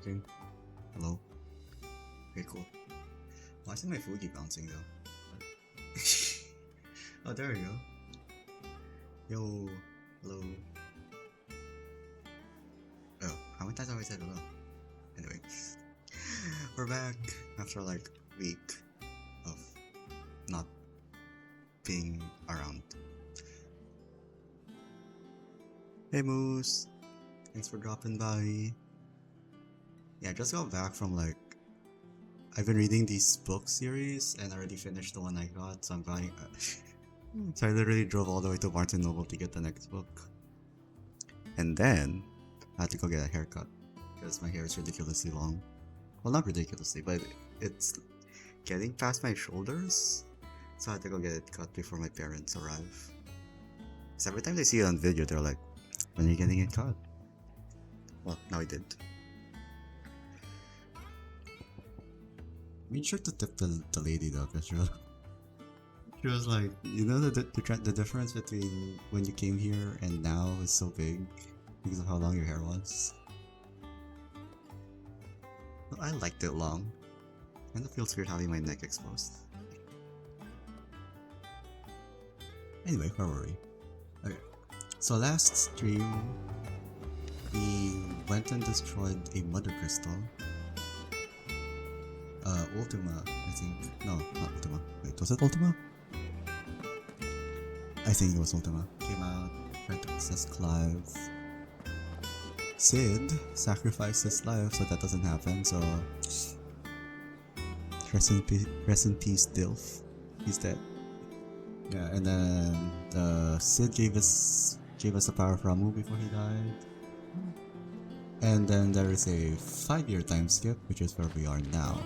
working? Hello? Okay, cool. Why isn't my food keep bouncing though? Oh, there we go. Yo, hello. Oh, how many times have I said hello? Anyway, we're back after like a week of not being around. Hey Moose, thanks for dropping by. Yeah, I just got back from like, I've been reading these book series and I already finished the one I got, so I'm buying. So I literally drove all the way to Barnes & Noble to get the next book. And then I had to go get a haircut because my hair is ridiculously long. Well, not ridiculously, but it's getting past my shoulders. So I had to go get it cut before my parents arrive. Because every time they see it on video, they're like, when are you getting it cut? Well, now I did. Made sure to tip the lady though, because she was like, you know, the difference between when you came here and now is so big because of how long your hair was. Well, I liked it long. Kind of feels weird having my neck exposed. Anyway, where were we? Okay, so last stream we went and destroyed a mother crystal. Ultima, I think. No, not Ultima. Wait, was it Ultima? I think it was Ultima. Came out, tried to access Clive. Sid sacrificed his life so that doesn't happen, so rest in peace, Dilf. He's dead. Yeah, and then Sid gave us the power of Ramu before he died. And then there is a 5-year time skip, which is where we are now.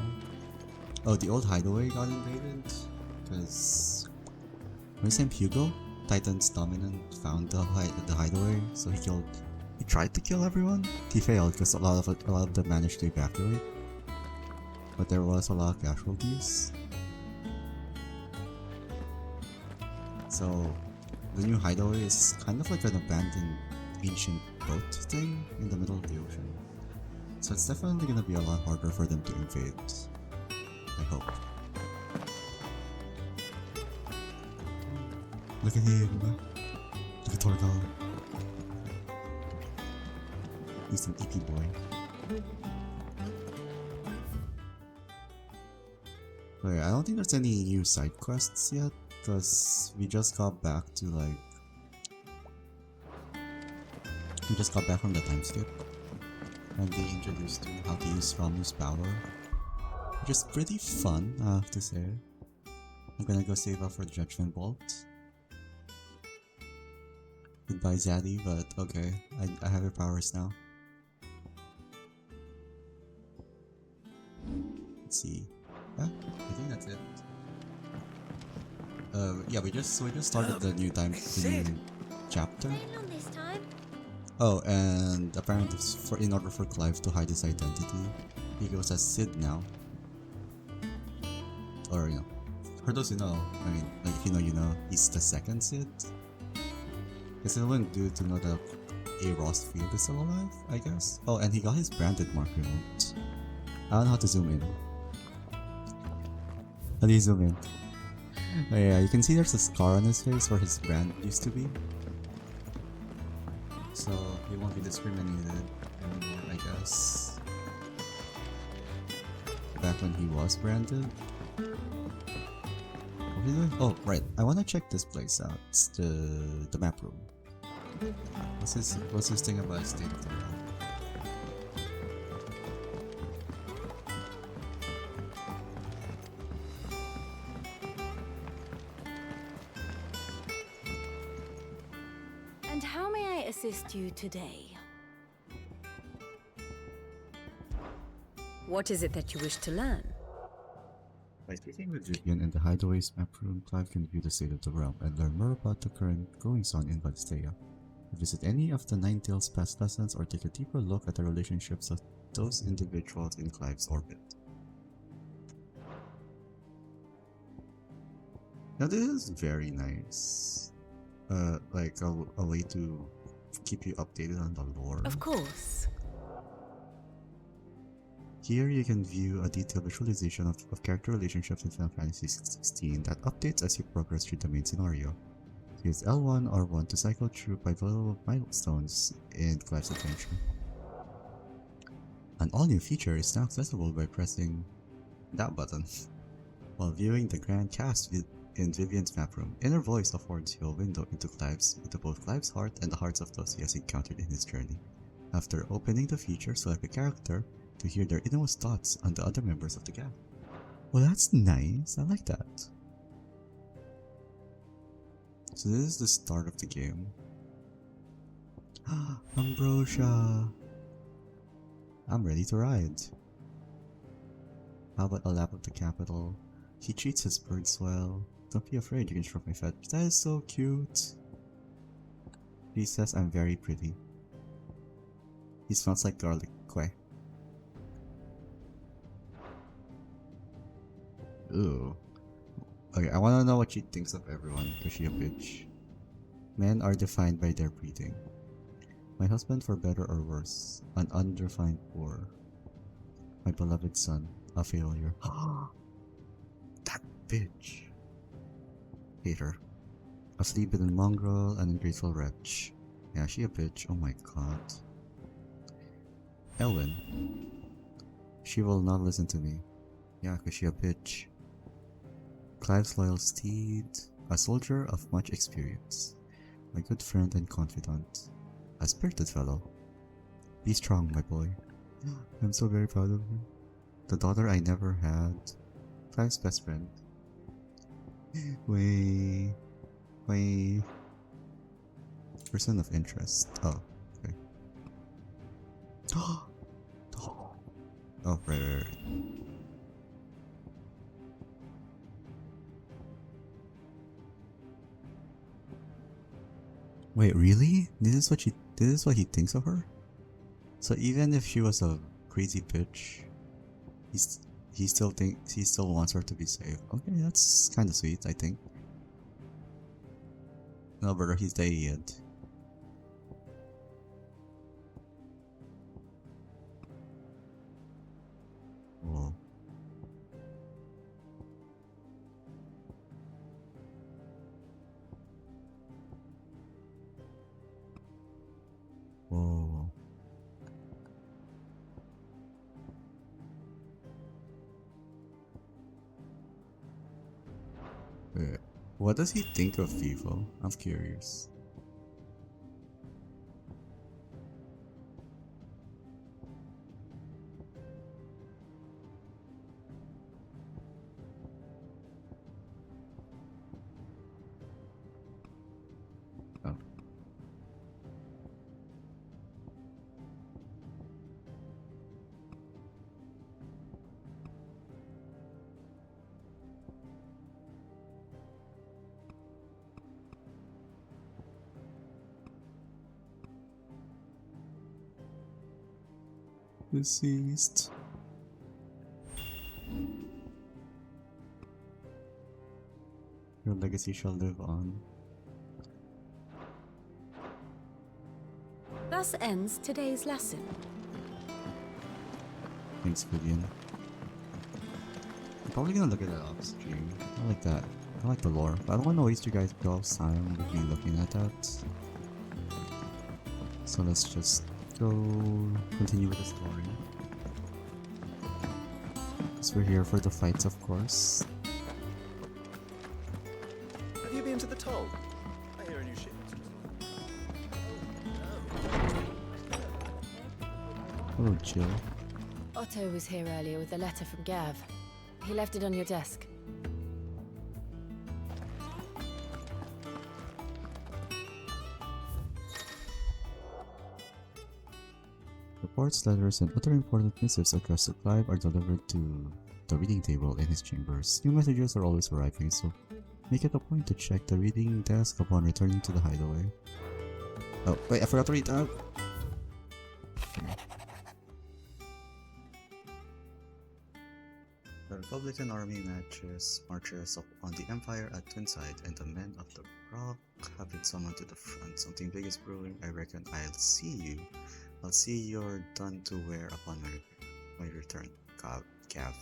Oh, the old hideaway got invaded because his name Hugo, Titan's dominant, found the hideaway, so he tried to kill everyone. He failed because a lot of them managed to evacuate, but there was a lot of casualties. So the new hideaway is kind of like an abandoned ancient boat thing in the middle of the ocean. So it's definitely gonna be a lot harder for them to invade, I hope. Look at him! Look at Torgal! He's an EP boy. Wait, I don't think there's any new side quests yet, because we just got back to like... We just got back from the time skip, and they introduced you how to use Ramu's power, which is pretty fun, I have to say. I'm gonna go save up for the Judgment Bolt. Goodbye Zaddy, but okay, I have your powers now. Let's see. Yeah, I think that's it. Yeah, we just started the new chapter. Oh, and apparently in order for Clive to hide his identity, he goes as Sid now. Or, you know, for those who know, I mean, like if you know, you know, he's the second Sid. Because it wouldn't do to know that A. Rostfield is still alive, I guess. Oh, and he got his branded mark removed. I don't know how to zoom in. How do you zoom in? Oh yeah, you can see there's a scar on his face where his brand used to be. So he won't be discriminated anymore, I guess. Back when he was branded. What are we doing? Oh, right. I want to check this place out. It's the map room. What's this thing about State of the Realm? And how may I assist you today? What is it that you wish to learn? By speaking with Vivian in the Hideaway's map room, Clive can view the state of the realm and learn more about the current goings-on in Valistea. Visit any of the Ninetales past lessons or take a deeper look at the relationships of those individuals in Clive's orbit. Now this is very nice. Like a way to keep you updated on the lore. Of course. Here you can view a detailed visualization of character relationships in Final Fantasy XVI that updates as you progress through the main scenario. Use L1 or 1 to cycle through pivotal milestones in Clive's adventure. An all-new feature is now accessible by pressing that button. While viewing the grand cast in Vivian's map room, Inner Voice affords you a window into both Clive's heart and the hearts of those he has encountered in his journey. After opening the feature, select a character to hear their innermost thoughts on the other members of the gang. Well, that's nice. I like that. So this is the start of the game. Ambrosia! I'm ready to ride. How about a lap of the capital? He treats his birds well. Don't be afraid, you can stroke my fat. That is so cute. He says I'm very pretty. He smells like garlic quay. Ooh. Okay, I wanna know what she thinks of everyone. Is she a bitch? Men are defined by their breeding. My husband, for better or worse, an undefined poor. My beloved son, a failure. That bitch. Hate her. A sleep-hidden mongrel, an ungrateful wretch. Yeah, she a bitch. Oh my god. Ellen. She will not listen to me. Yeah, cause she a bitch. Clive's loyal steed, a soldier of much experience, my good friend and confidant, a spirited fellow. Be strong, my boy. I'm so very proud of you. The daughter I never had, Clive's best friend. Way. Person of interest. Oh, okay. Oh, right. Wait, really? This is what he thinks of her? So even if she was a crazy bitch, he still wants her to be safe. Okay, that's kinda sweet, I think. No, brother, he's dead. Whoa. Whoa. Wait, what does he think of Vivo? I'm curious. Oh. Deceased. Your legacy shall live on. Thus ends today's lesson. Thanks, Vivian. I'm probably gonna look at that off stream. I like that. I like the lore, but I don't want to waste you guys' time with me looking at that. So let's just go continue with the story. So we're here for the fights, of course. Have you been to the toll? I hear a new ship. Hello, Jill. Otto was here earlier with a letter from Gav. He left it on your desk. Reports, letters, and other important missives addressed to Clive are delivered to the reading table in his chambers. New messages are always arriving, so make it a point to check the reading desk upon returning to the hideaway. Oh, wait, I forgot to read that! The Republican army marches up on the Empire at Twinside, and the men of the Rock have been summoned to the front. Something big is brewing. I reckon I'll see you're done to wear upon my return. My return. Gav.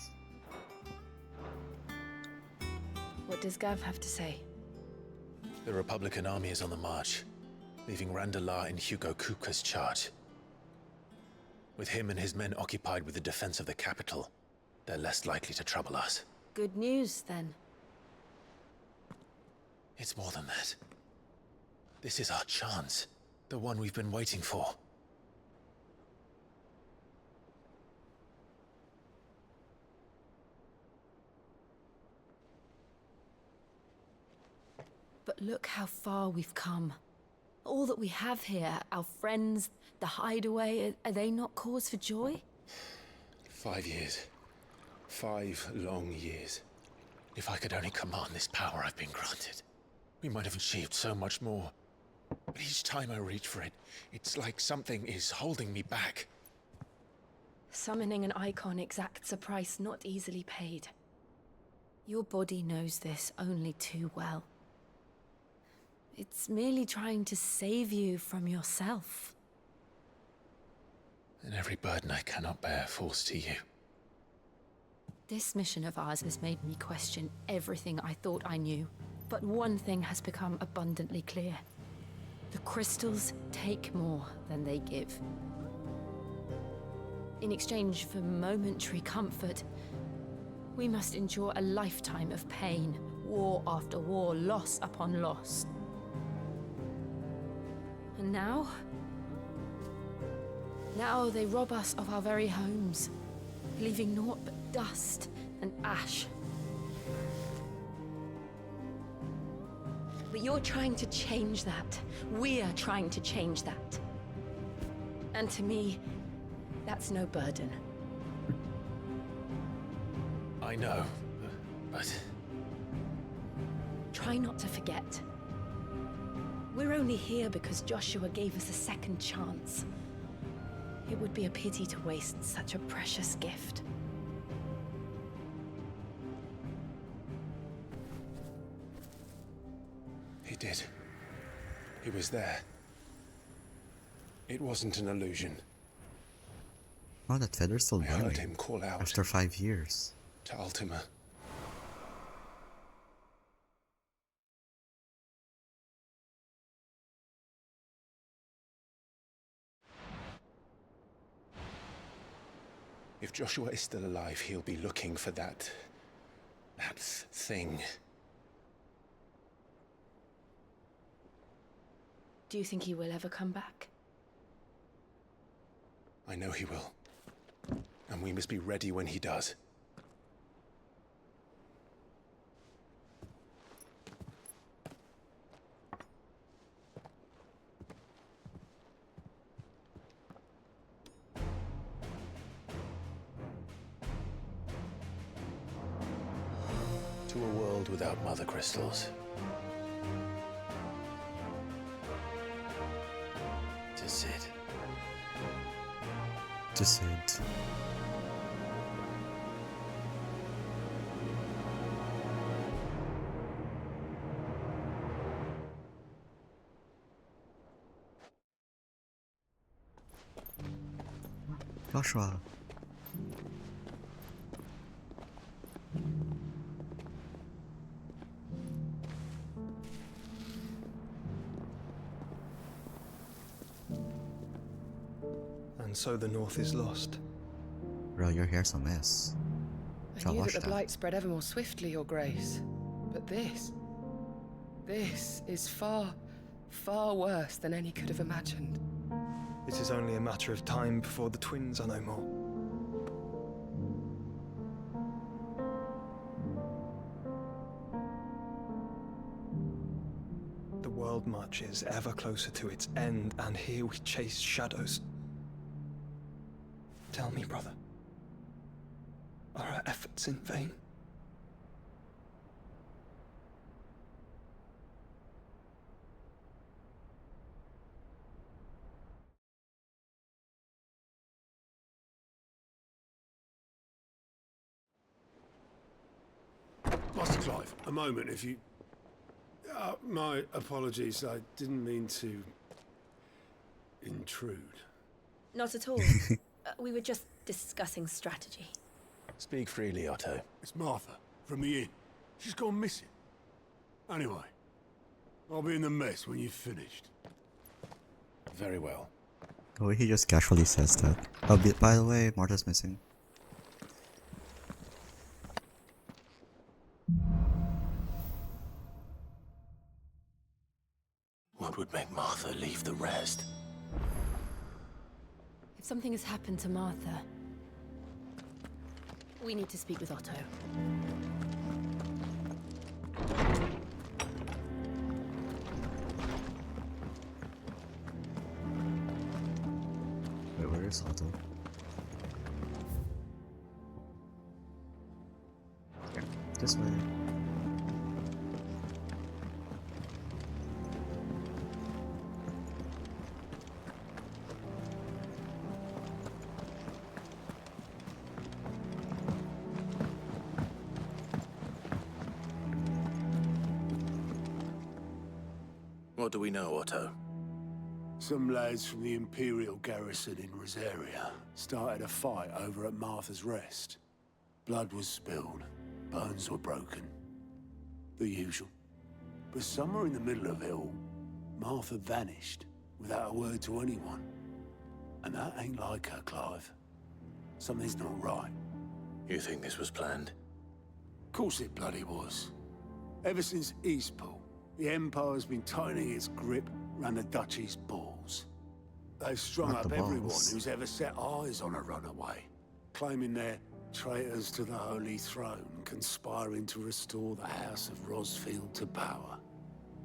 What does Gav have to say? The Republican army is on the march, leaving Randalar in Hugo Kupka's charge. With him and his men occupied with the defense of the capital, they're less likely to trouble us. Good news, then. It's more than that. This is our chance, the one we've been waiting for. But look how far we've come. All that we have here, our friends, the hideaway, are they not cause for joy? 5 years. 5 long years. If I could only command this power I've been granted, we might have achieved so much more. But each time I reach for it, it's like something is holding me back. Summoning an icon exacts a price not easily paid. Your body knows this only too well. It's merely trying to save you from yourself. And every burden I cannot bear falls to you. This mission of ours has made me question everything I thought I knew. But one thing has become abundantly clear. The crystals take more than they give. In exchange for momentary comfort, we must endure a lifetime of pain, war after war, loss upon loss. And now? Now they rob us of our very homes, leaving naught but dust and ash. But you're trying to change that. We're trying to change that. And to me, that's no burden. I know, but... Try not to forget. We're only here because Joshua gave us a second chance. It would be a pity to waste such a precious gift. He did. He was there. It wasn't an illusion. Oh, that feather's still I heard burning. him call out After 5 years. to Ultima. If Joshua is still alive, he'll be looking for that thing. Do you think he will ever come back? I know he will. And we must be ready when he does. To a world without mother crystals. To Sid. To Sid. Joshua. And so the North is lost. Bro, your hair's a mess. I Shall knew wash that the that. blight spread ever more swiftly, Your Grace. But this is far, far worse than any could have imagined. It is only a matter of time before the twins are no more. The world marches ever closer to its end, and here we chase shadows. Tell me, brother, are our efforts in vain? Master Clive, a moment, if you... my apologies, I didn't mean to... intrude. Not at all. We were just discussing strategy. Speak freely, Otto. It's Martha, from the inn. She's gone missing. Anyway, I'll be in the mess when you've finished. Very well. The way he just casually says that. Oh, by the way, Martha's missing. What would make Martha leave the rest? If something has happened to Martha, we need to speak with Otto. Wait, where is Otto? Yeah, this way. What do we know, Otto? Some lads from the Imperial garrison in Rosaria started a fight over at Martha's Rest. Blood was spilled, bones were broken. The usual. But somewhere in the middle of it all, Martha vanished without a word to anyone. And that ain't like her, Clive. Something's not right. You think this was planned? Of course it bloody was. Ever since Eastpool, the Empire's been tightening its grip around the Duchy's balls. They've strung Not up the everyone balls. who's ever set eyes on a runaway, claiming they're traitors to the Holy Throne, conspiring to restore the House of Rosfield to power.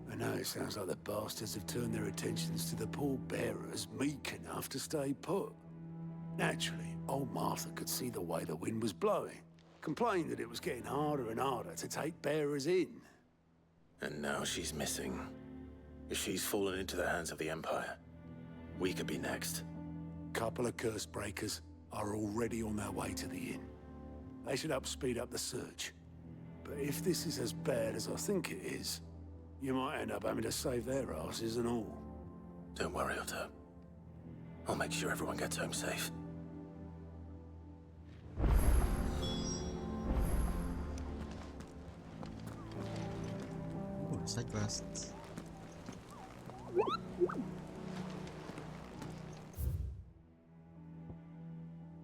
And now it sounds like the bastards have turned their attentions to the pallbearers meek enough to stay put. Naturally, old Martha could see the way the wind was blowing, complained that it was getting harder and harder to take bearers in. And now she's missing. If she's fallen into the hands of the Empire, we could be next. Couple of curse breakers are already on their way to the inn. They should help speed up the search. But if this is as bad as I think it is, you might end up having to save their asses and all. Don't worry, Otto. I'll make sure everyone gets home safe. Oh, side quests.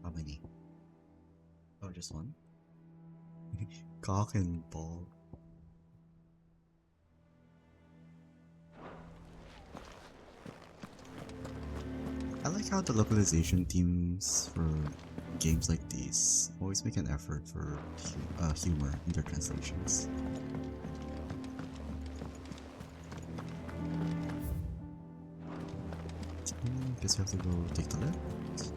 How many? Oh, just one? Cock and ball. I like how the localization teams for games like these always make an effort for humor in their translations. Guess we have to go take the left.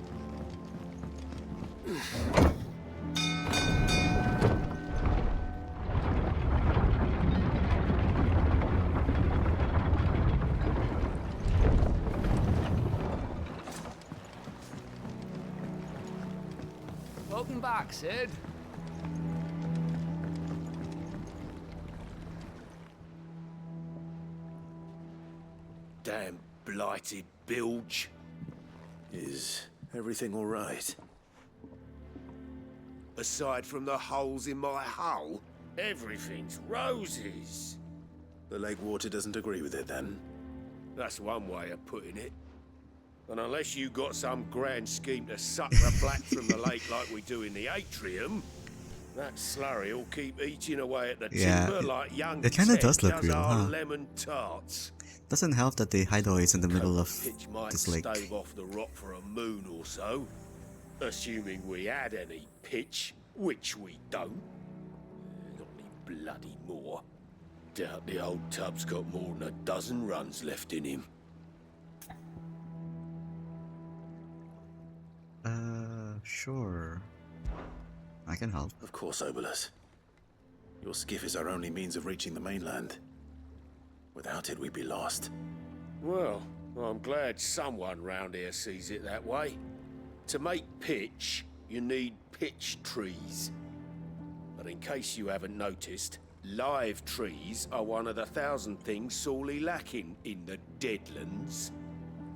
Welcome back, Sid. Damn blighted bilge. Is everything all right? Aside from the holes in my hull, everything's roses. The lake water doesn't agree with it, then? That's one way of putting it. And unless you got some grand scheme to suck the black from the lake like we do in the atrium, that slurry will keep eating away at the Yeah, timber like young it kinda Ted does look real, our huh? lemon tarts. Doesn't help that the hideaway is in the middle of Pitch might this lake. stave off the rock for a moon or so, assuming we had any pitch, which we don't. Not any bloody more. Doubt the old tub's got more than a dozen runs left in him. Sure. I can help. Of course, Obolus. Your skiff is our only means of reaching the mainland. Without it, we'd be lost. Well, I'm glad someone round here sees it that way. To make pitch, you need pitch trees. But in case you haven't noticed, live trees are one of the 1,000 things sorely lacking in the Deadlands.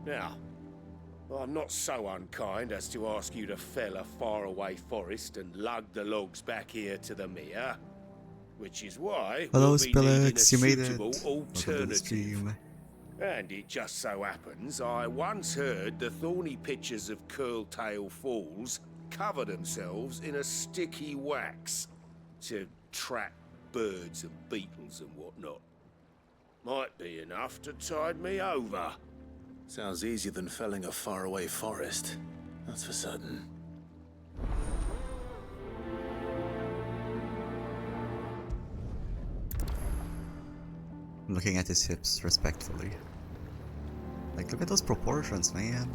Now, I'm not so unkind as to ask you to fell a faraway forest and lug the logs back here to the mere, which is why Hello, we'll be needing a Spillix, you made it. suitable Welcome to the alternative. stream. And it just so happens I once heard the thorny pitchers of Curltail Falls cover themselves in a sticky wax to trap birds and beetles and whatnot. Might be enough to tide me over. Sounds easier than felling a faraway forest. That's for certain. I'm looking at his hips respectfully. Like, look at those proportions, man.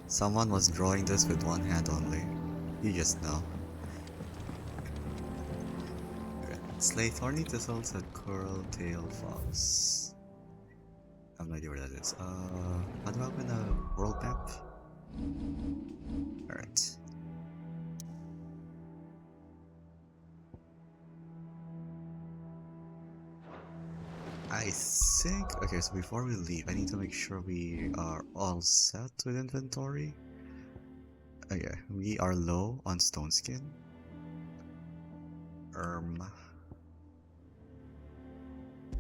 Someone was drawing this with one hand only. You just know. Slay thorny thistles and coral tail fox. I have no idea where that is. How do I open a world map? Alright. I think... Okay, so before we leave, I need to make sure we are all set with inventory. Okay, we are low on stone skin.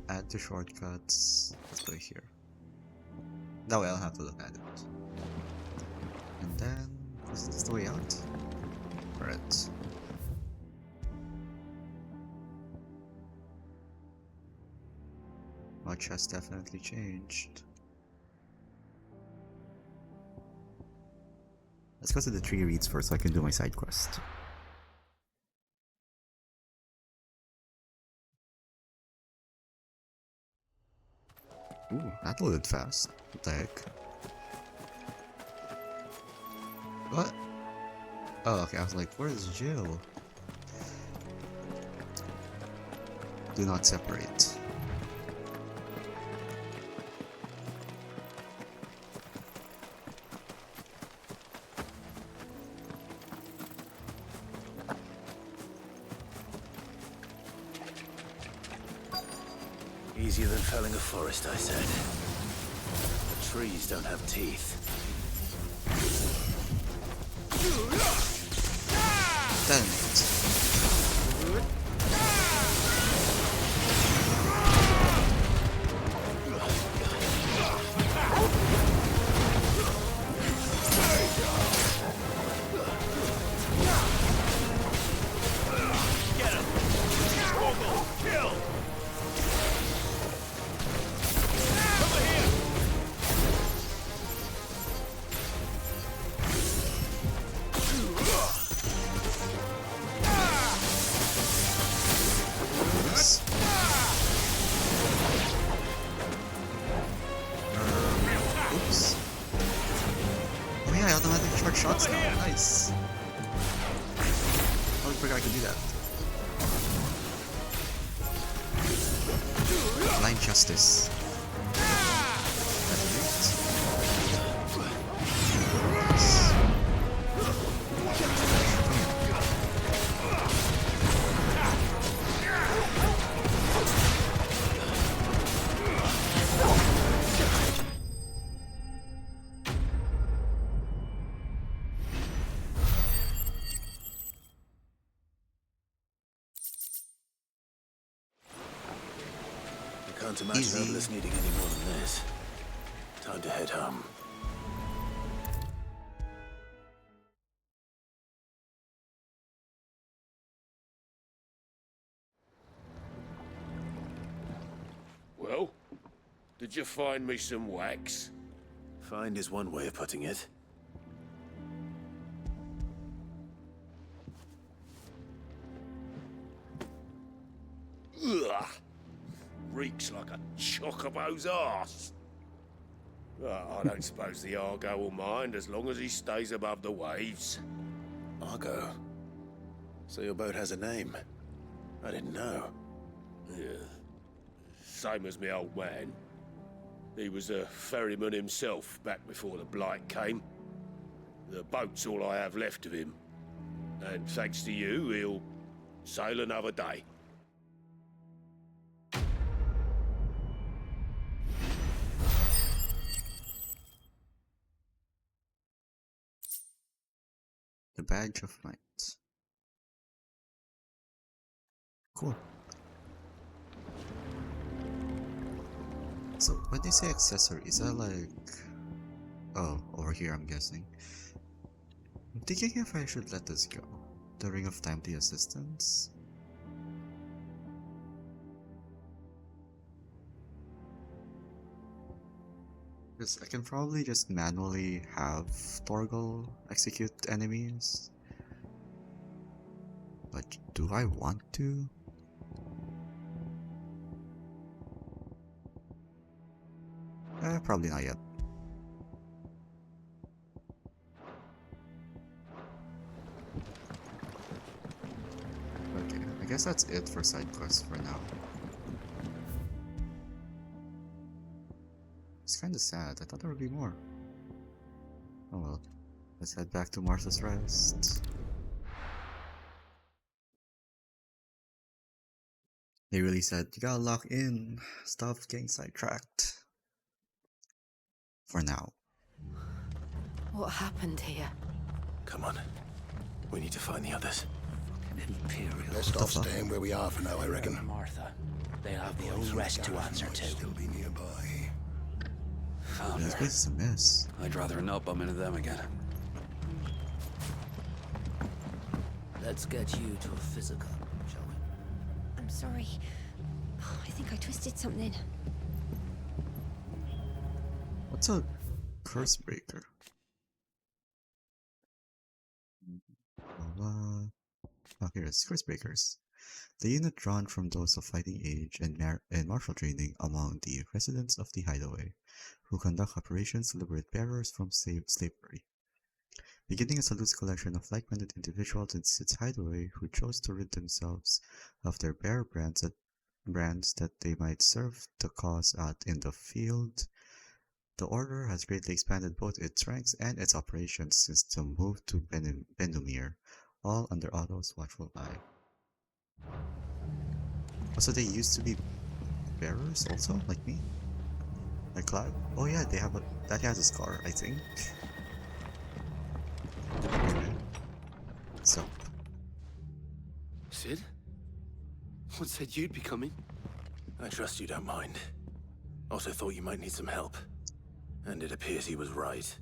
Add to shortcuts. Let's put it here. That way I'll have to look at it. And then... is this the way out? Alright. Much has definitely changed. Let's go to the tree reeds first so I can do my side quest. Ooh, that loaded fast. What the heck? What? Oh, okay, I was like, where's Jill? Do not separate. Easier than felling a forest, I said. The trees don't have teeth. Damn it. Oops. Oh yeah, I automatically charge shots now. Nice. I forgot I could do that. Blind justice. That's great. Can't imagine Easy. Herbalist needing any more than this. Time to head home. Well, did you find me some wax? Find is one way of putting it. Ugh! Reeks like a chocobo's arse. I don't suppose the Argo will mind as long as he stays above the waves. Argo. So your boat has a name. I didn't know. Yeah. Same as my old man. He was a ferryman himself back before the Blight came. The boat's all I have left of him. And thanks to you, he'll sail another day. The Badge of Might. Cool. So, when they say accessories, are like... Oh, over here I'm guessing. I'm thinking if I should let this go. The Ring of Timely Assistance? Because I can probably just manually have Torgal execute enemies. But do I want to? Probably not yet. Okay, I guess that's it for side quests for now. It's kinda sad, I thought there would be more. Oh well, let's head back to Martha's Rest. They really said, you gotta lock in, stop getting sidetracked. For now. What happened here? Come on. We need to find the others. Imperial. Best off staying where we are for now, I reckon. Martha. They'll have the old rest to answer to. Still be nearby. Yeah, this place is a mess. I'd rather not bump into them again. Let's get you to a physical, shall we? I'm sorry. I think I twisted something. What's a curse breaker? Oh, here it is. Curse breakers. The unit drawn from those of fighting age and martial training among the residents of the hideaway, who conduct operations to liberate bearers from slavery. Beginning as a loose collection of like-minded individuals in its hideaway who chose to rid themselves of their bearer brands that they might serve the cause out in the field. The Order has greatly expanded both its ranks and its operations since the move to Benumir, all under Otto's watchful eye. Also, they used to be bearers also, like me? Like Cloud? Oh yeah, they have a... that has a scar, I think. So... Sid? What said you'd be coming? I trust you don't mind. Also thought you might need some help. And it appears he was right.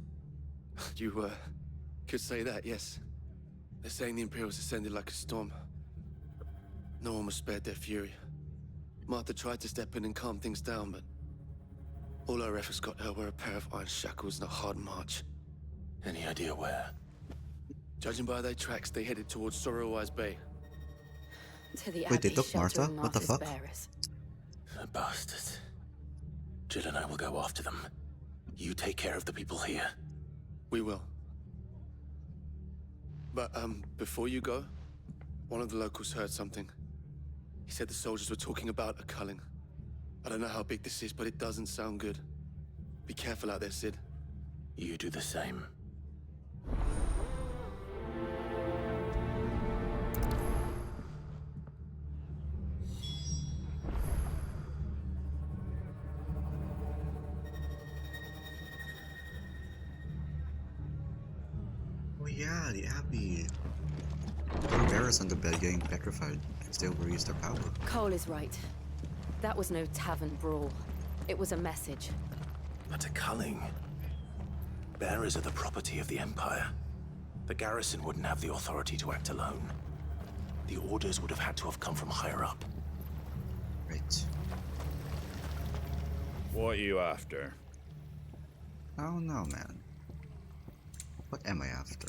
You, could say that, yes. They're saying the Imperials ascended like a storm. No one was spared their fury. Martha tried to step in and calm things down, but all her efforts got her were a pair of iron shackles and a hard march. Any idea where? Judging by their tracks, they headed towards Sorrowwise Bay. To the Wait, they Abbey took Martha? sheltering What the Martha's fuck? bearers. The bastards. Jill and I will go after them. You take care of the people here. We will. But, before you go, one of the locals heard something. He said the soldiers were talking about a culling. I don't know how big this is, but it doesn't sound good. Be careful out there, Sid. You do the same. Oh yeah, the Abbey. There were bearers on the bed getting petrified because they overused their power. Cole is right. That was no tavern brawl. It was a message. But a culling. Bearers are the property of the Empire. The garrison wouldn't have the authority to act alone. The orders would have had to have come from higher up. Right. What are you after? I don't know, man. What am I after?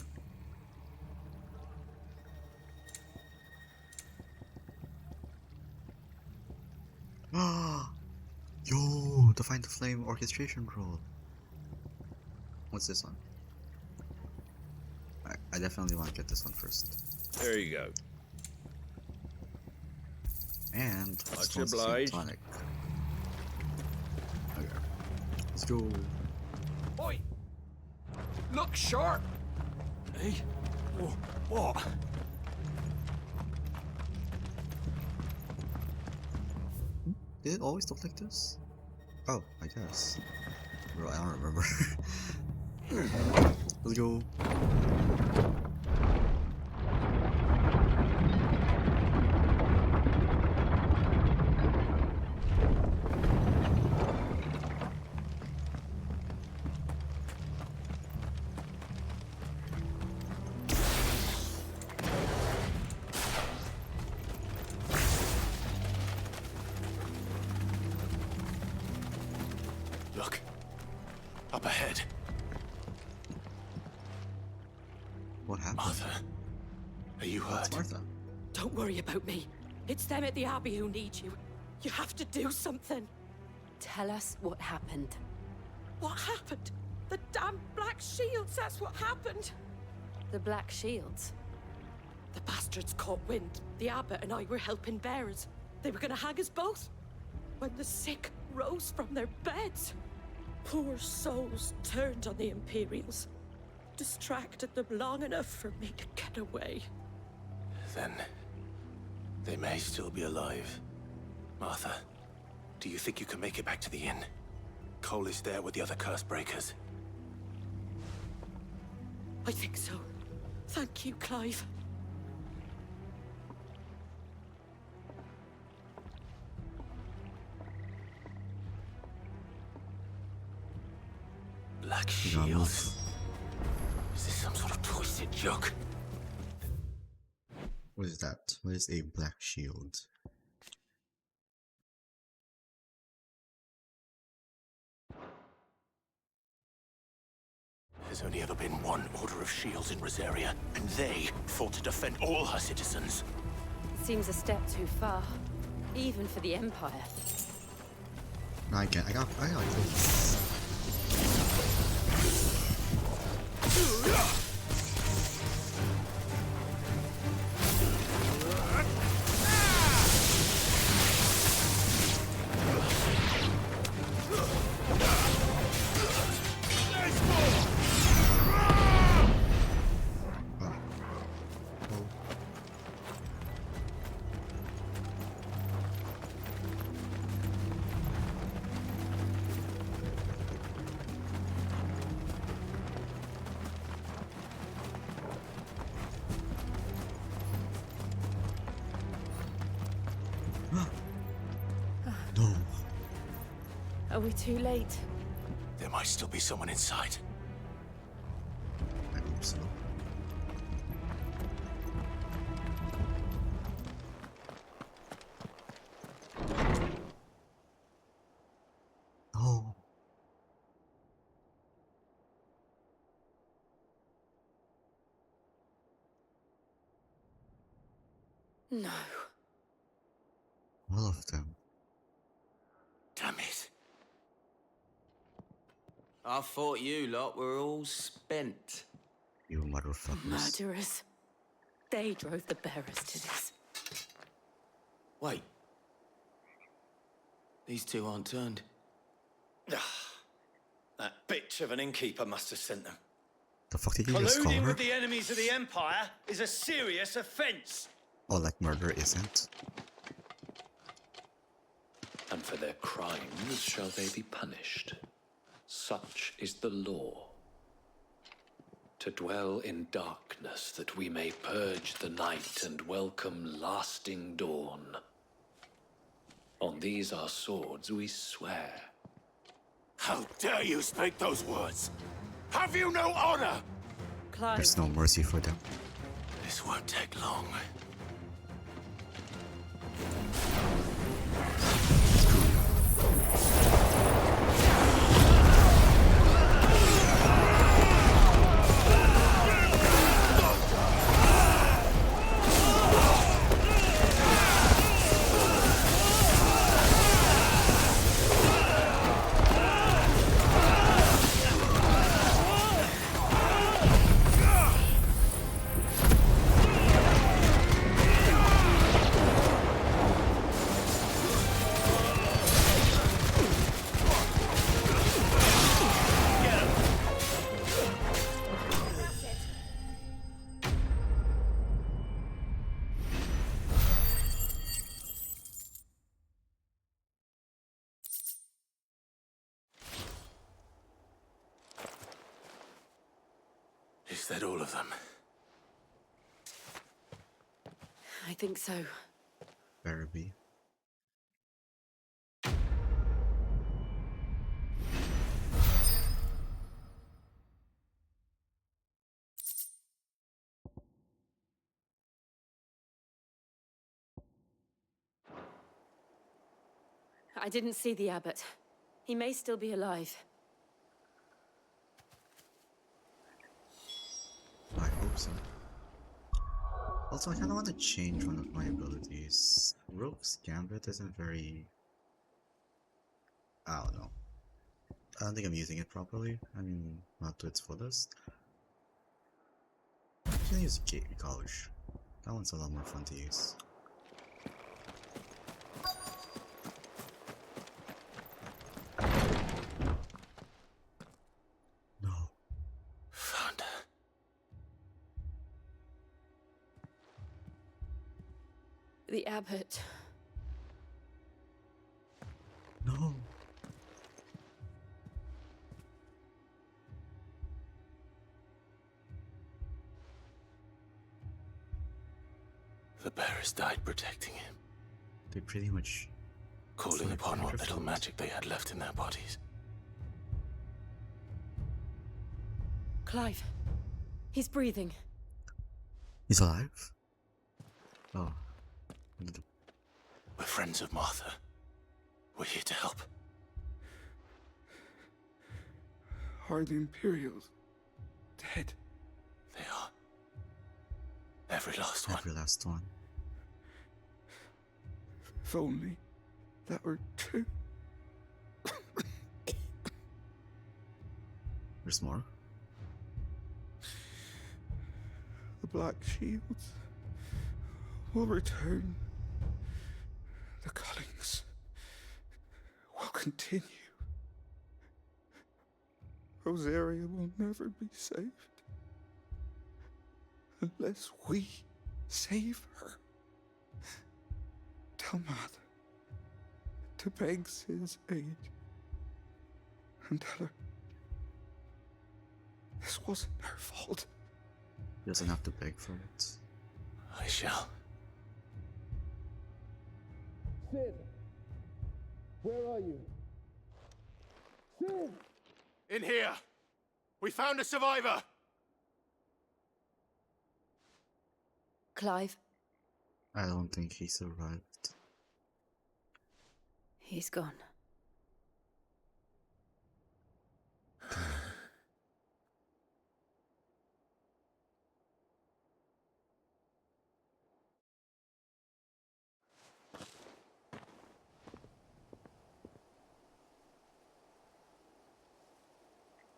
Ah, yo, to find the flame orchestration roll. What's this one? I definitely want to get this one first. There you go. And Much let's obliged. tonic. Okay, let's go. Oi! Look sharp! Hey? What? Did it always look like this? Oh, I guess. Bro, I don't remember. Let's go. Look. Up ahead. What happened? Martha. Are you hurt? It's Martha. Don't worry about me. It's them at the Abbey who need you. You have to do something. Tell us what happened. What happened? The damn Black Shields, that's what happened. The Black Shields? The bastards caught wind. The abbot and I were helping bearers. They were gonna hang us both. When the sick rose from their beds, poor souls turned on the Imperials. Distracted them long enough for me to get away. Then they may still be alive. Martha, do you think you can make it back to the inn? Cole is there with the other curse breakers. I think so. Thank you, Clive. Black Shields. Is this some sort of twisted joke? What is that? What is a black shield? There's only ever been one Order of Shields in Rosaria, and they fought to defend all her citizens. It seems a step too far, even for the Empire. I got this. No. Are we too late? There might still be someone inside. I hope so. Oh. No. All of them. Damn it. I thought you lot were all spent. You motherfuckers. Murderers. They drove the bearers to this. Wait. These two aren't turned. That bitch of an innkeeper must have sent them. The fuck did you just call Colluding her? with the enemies of the Empire is a serious offense. Oh, like murder isn't? And for their crimes shall they be punished. Such is the law. To dwell in darkness that we may purge the night and welcome lasting dawn. On these our swords we swear. How dare you speak those words? Have you no honor? Clive. There's no mercy for them. This won't take long. Is that all of them? I think so. Better be. I didn't see the abbot. He may still be alive. I hope so. Also, I kind of want to change one of my abilities. Rogue's Gambit isn't very... I don't know. I don't think I'm using it properly. I mean, not to its fullest. I'm gonna use Gate College. That one's a lot more fun to use. No. Found her. The abbot. No. The bearers died protecting him, They pretty much... calling like upon what Minecraft little ones. magic they had left in their bodies. Clive. He's breathing. He's alive? Oh. We're friends of Martha. We're here to help. Are the Imperials dead? They are. Every last one. Every last one. If only that were true. There's more? The Black Shields will return. The cullings will continue. Rosaria will never be saved unless we save her. Tell Matt to beg Sid's aid and tell her this wasn't her fault. He doesn't have to beg for it. I shall. Sid! Where are you? Sid! In here! We found a survivor! Clive. I don't think he survived. He's gone.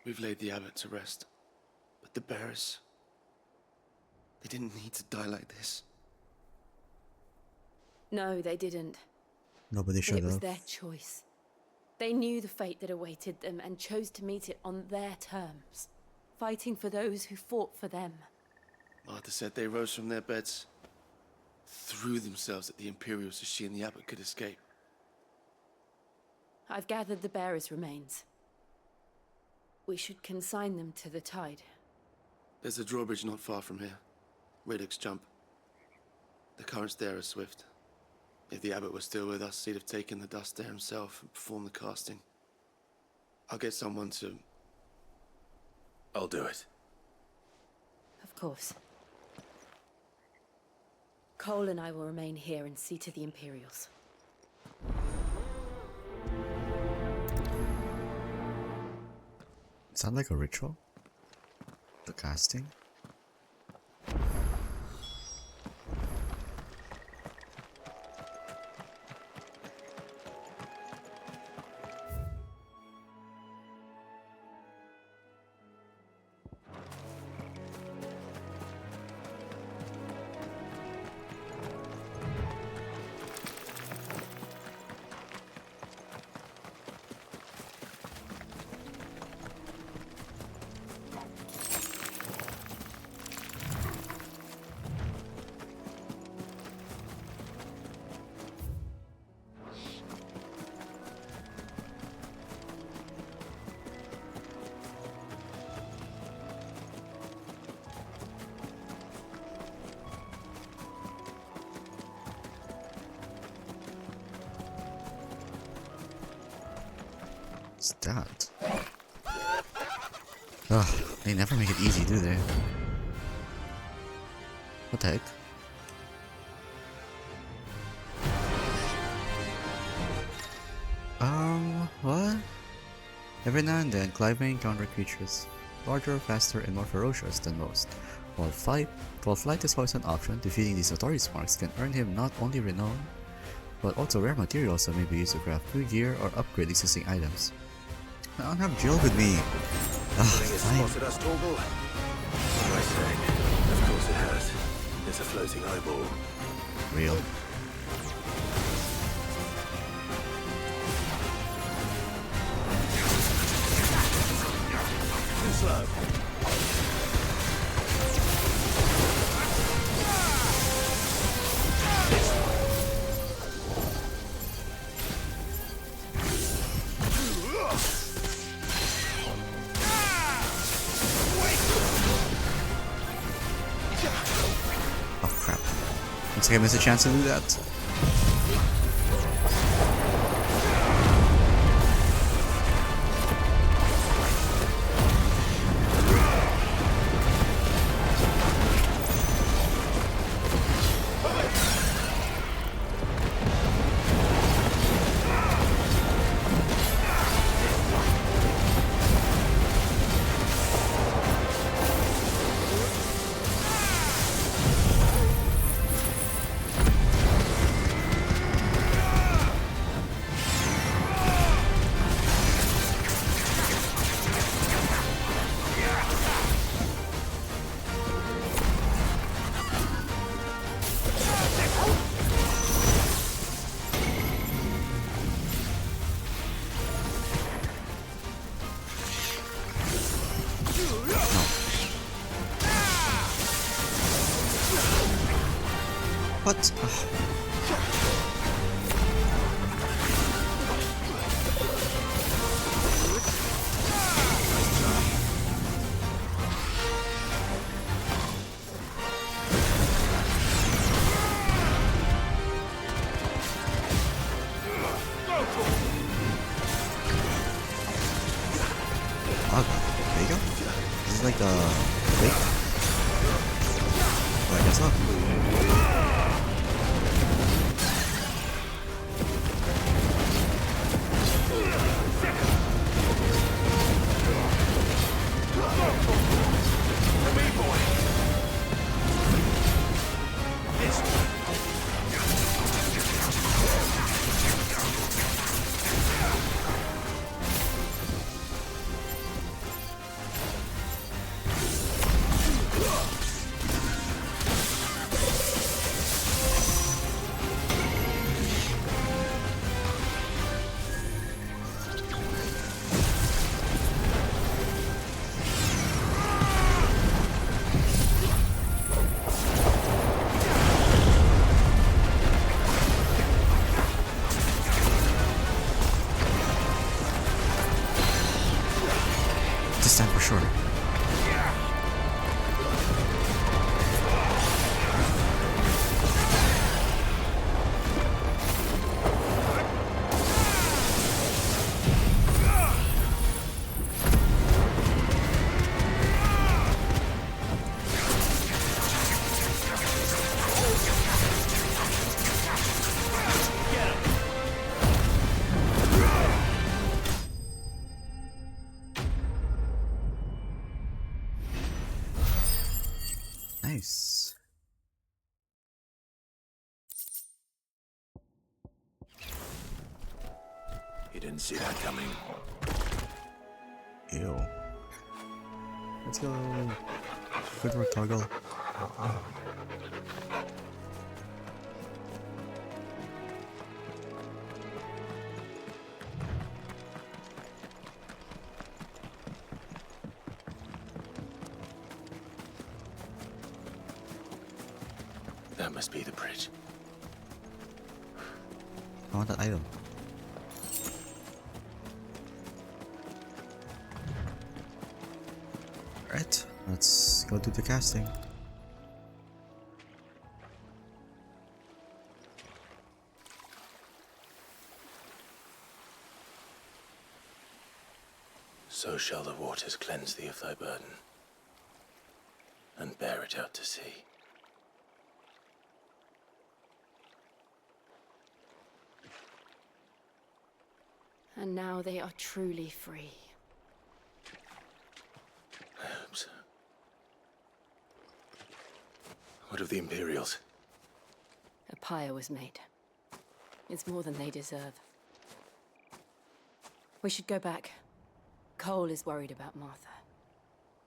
We've laid the abbot to rest, but the bearers, they didn't need to die like this. No, they didn't. Nobody should It was have. their choice. They knew the fate that awaited them and chose to meet it on their terms, fighting for those who fought for them. Martha said they rose from their beds, threw themselves at the Imperials so she and the abbot could escape. I've gathered the bearers' remains. We should consign them to the tide. There's a drawbridge not far from here. Radix jump. The currents there are swift. If the abbot was still with us, he'd have taken the dust there himself and performed the casting. I'll get someone to... I'll do it. Of course. Cole and I will remain here and see to the Imperials. Sound like a ritual? The casting? What's that? Ugh, they never make it easy, do they? What the heck? What? Every now and then, Clive may encounter creatures larger, faster, and more ferocious than most. While flight is always an option, defeating these notorious marks can earn him not only renown, but also rare materials that may be used to craft new gear or upgrade existing items. I don't have Jill with me. Spotted us, Torgal? What am I saying? Of course it has. It's a floating eyeball. Real. Too slow. Oh crap. Looks like I missed a chance to do that. What? There you go. This is like the fake. I guess not. This time for sure. Nice. You didn't see that coming. Ew. Let's go. Good work, Toggle. That must be the bridge. I want that item. Alright, let's go do the casting. So shall the waters cleanse thee of thy burden, and bear it out to sea. And now they are truly free. What of the Imperials? A pyre was made. It's more than they deserve. We should go back. Cole is worried about Martha.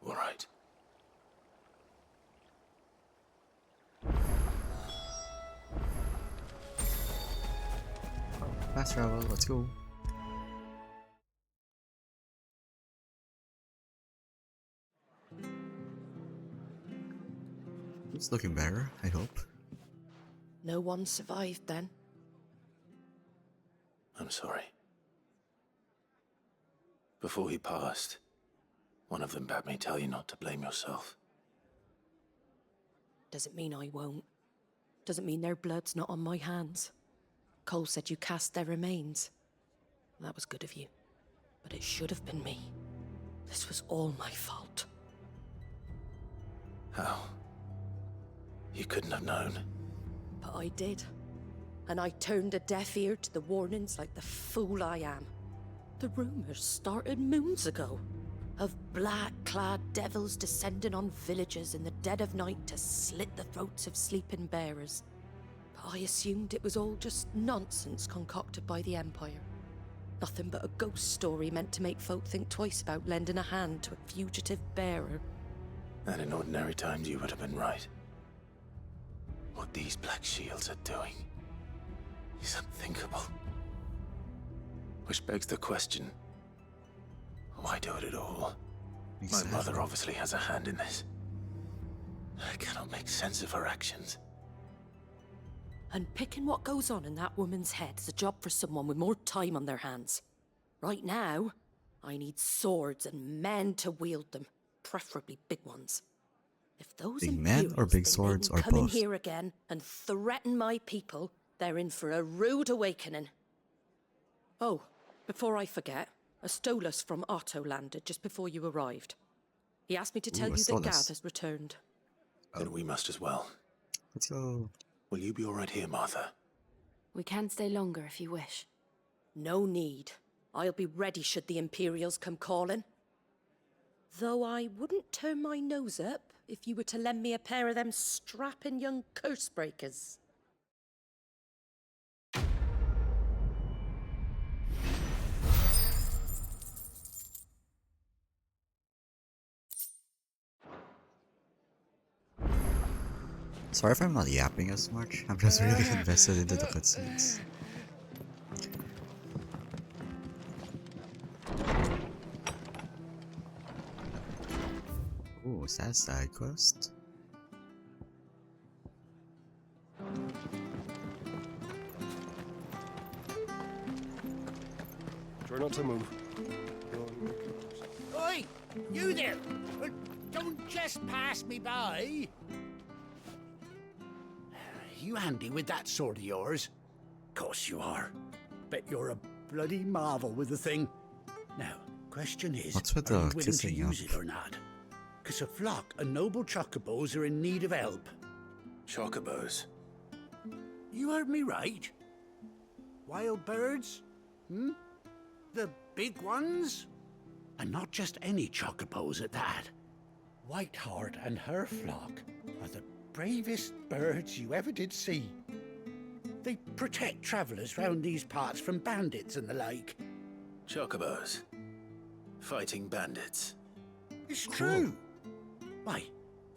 All right. Fast travel, let's go. It's looking better, I hope. No one survived then. I'm sorry. Before he passed, one of them bade me tell you not to blame yourself. Doesn't mean I won't. Doesn't mean their blood's not on my hands. Cole said you cast their remains. That was good of you. But it should have been me. This was all my fault. How? You couldn't have known. But I did. And I turned a deaf ear to the warnings like the fool I am. The rumors started moons ago. Of black-clad devils descending on villages in the dead of night to slit the throats of sleeping bearers. But I assumed it was all just nonsense concocted by the Empire. Nothing but a ghost story meant to make folk think twice about lending a hand to a fugitive bearer. And in ordinary times you would have been right. What these Black Shields are doing is unthinkable. Which begs the question, why do it at all? Exactly. My mother obviously has a hand in this. I cannot make sense of her actions. And picking what goes on in that woman's head is a job for someone with more time on their hands. Right now, I need swords and men to wield them, preferably big ones. If those Big men or big swords or come in both? here again and threaten my people, they're in for a rude awakening. Oh, before I forget, a Stolas from Otto landed just before you arrived. He asked me to tell Ooh, a you that Gav Stolas. has returned. Then we must as well. Let's go. Will you be all right here, Martha? We can stay longer if you wish. No need. I'll be ready should the Imperials come calling. Though I wouldn't turn my nose up if you were to lend me a pair of them strapping young curse breakers. Sorry if I'm not yapping as much. I'm just really invested into the cutscenes. Oh, is that a side quest? Try not to move. Oi! You there! Don't just pass me by! You handy with that sword of yours? Course you are. Bet you're a bloody marvel with the thing. Now, question is, What's with are the you willing to kissing use up? it or not? 'Cause a flock of noble chocobos are in need of help. Chocobos? You heard me right. Wild birds? Hmm? The big ones? And not just any chocobos at that. Whiteheart and her flock are the bravest birds you ever did see. They protect travellers round these parts from bandits and the like. Chocobos. Fighting bandits. It's true. Why,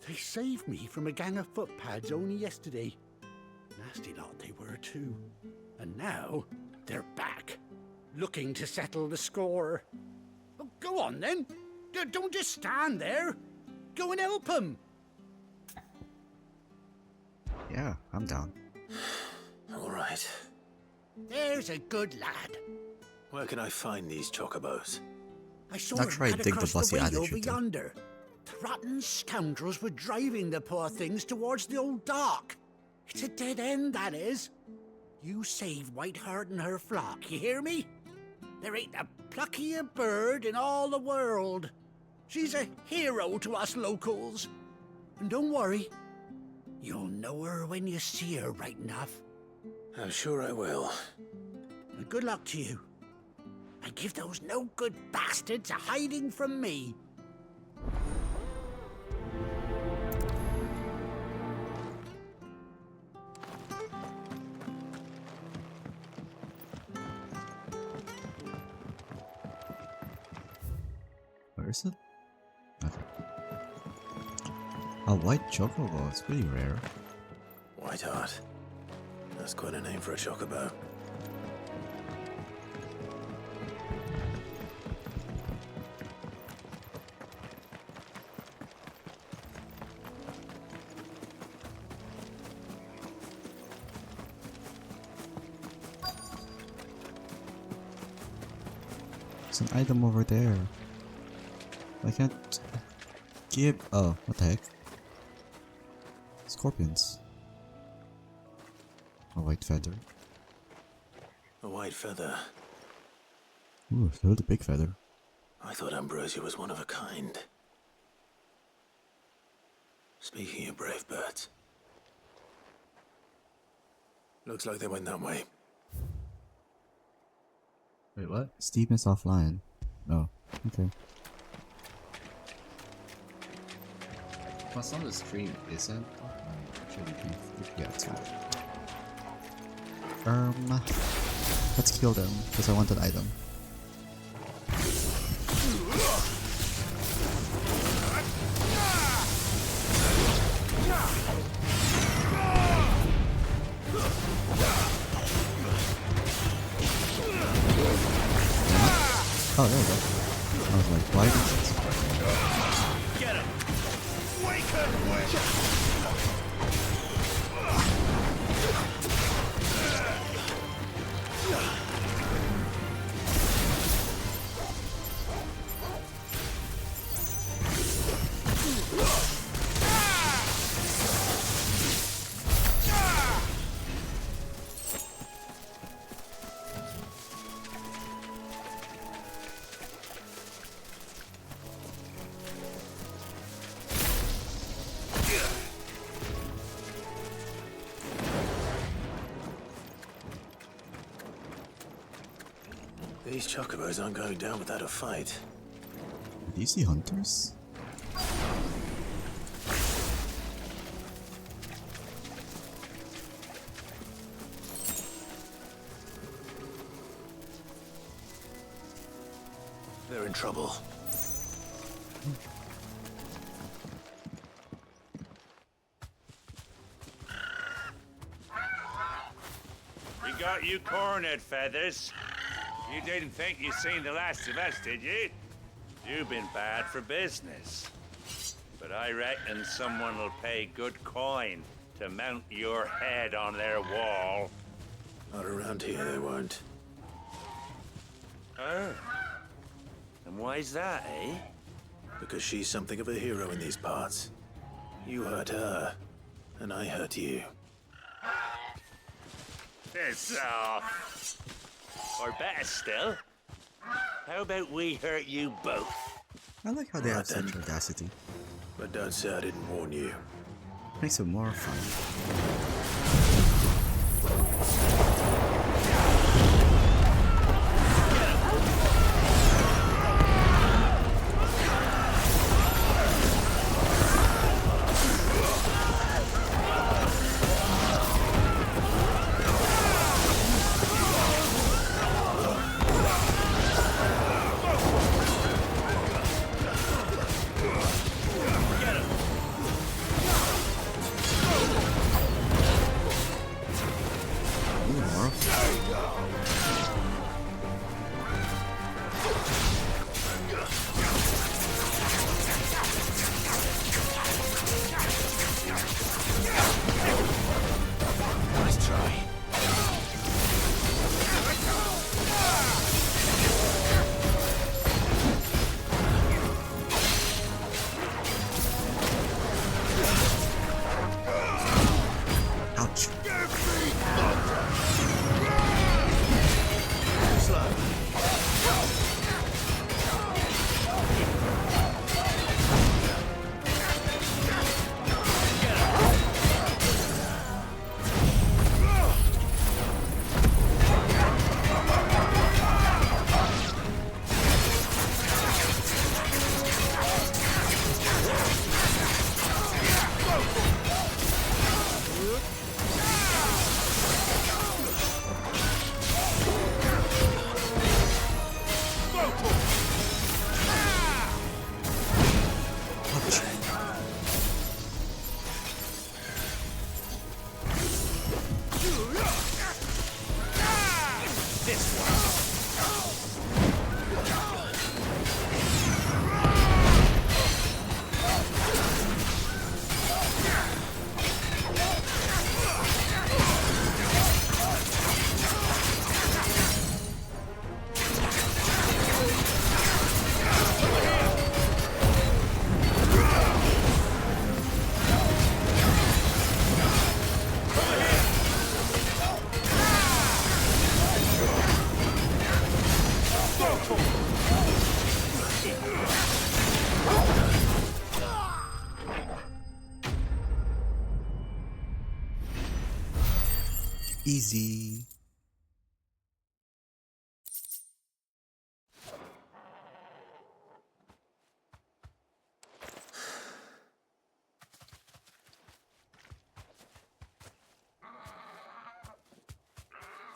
they saved me from a gang of footpads only yesterday. Nasty lot they were too. And now they're back, looking to settle the score. Oh, go on then. Don't just stand there. Go and help them. Yeah, I'm down. All right. There's a good lad. Where can I find these chocobos? I saw Not him sure I cut dig the across bossy way attitude, over though. yonder. The rotten scoundrels were driving the poor things towards the old dock. It's a dead end, that is. You save Whiteheart and her flock, you hear me? There ain't a pluckier bird in all the world. She's a hero to us locals. And don't worry, you'll know her when you see her right enough. I'm sure I will. And good luck to you. And give those no-good bastards a hiding from me. is it? Okay. A white chocobo, it's pretty rare. White Heart. That's quite a name for a chocobo. There's an item over there. I can't give. Oh, what the heck? Scorpions. A white feather. A white feather. Ooh, still the big feather. I thought Ambrosia was one of a kind. Speaking of brave birds. Looks like they went that way. Wait, what? Steam is offline. Oh, okay. Plus on the stream isn't offline. Actually, yeah, it's fine. Let's kill them, because I want that item. Oh, there we go. I was like, why did this? Get him! Wake him! These chocobos aren't going down without a fight. Do you see hunters? They're in trouble. We got you cornered, Feathers. You didn't think you'd seen the last of us, did you? You've been bad for business. But I reckon someone will pay good coin to mount your head on their wall. Not around here, they won't. Oh. And why's that, eh? Because she's something of a hero in these parts. You hurt her, and I hurt you. Piss off. Or better still, how about we hurt you both? I like how they have such audacity. But don't say I didn't warn you. Makes it more fun. Easy.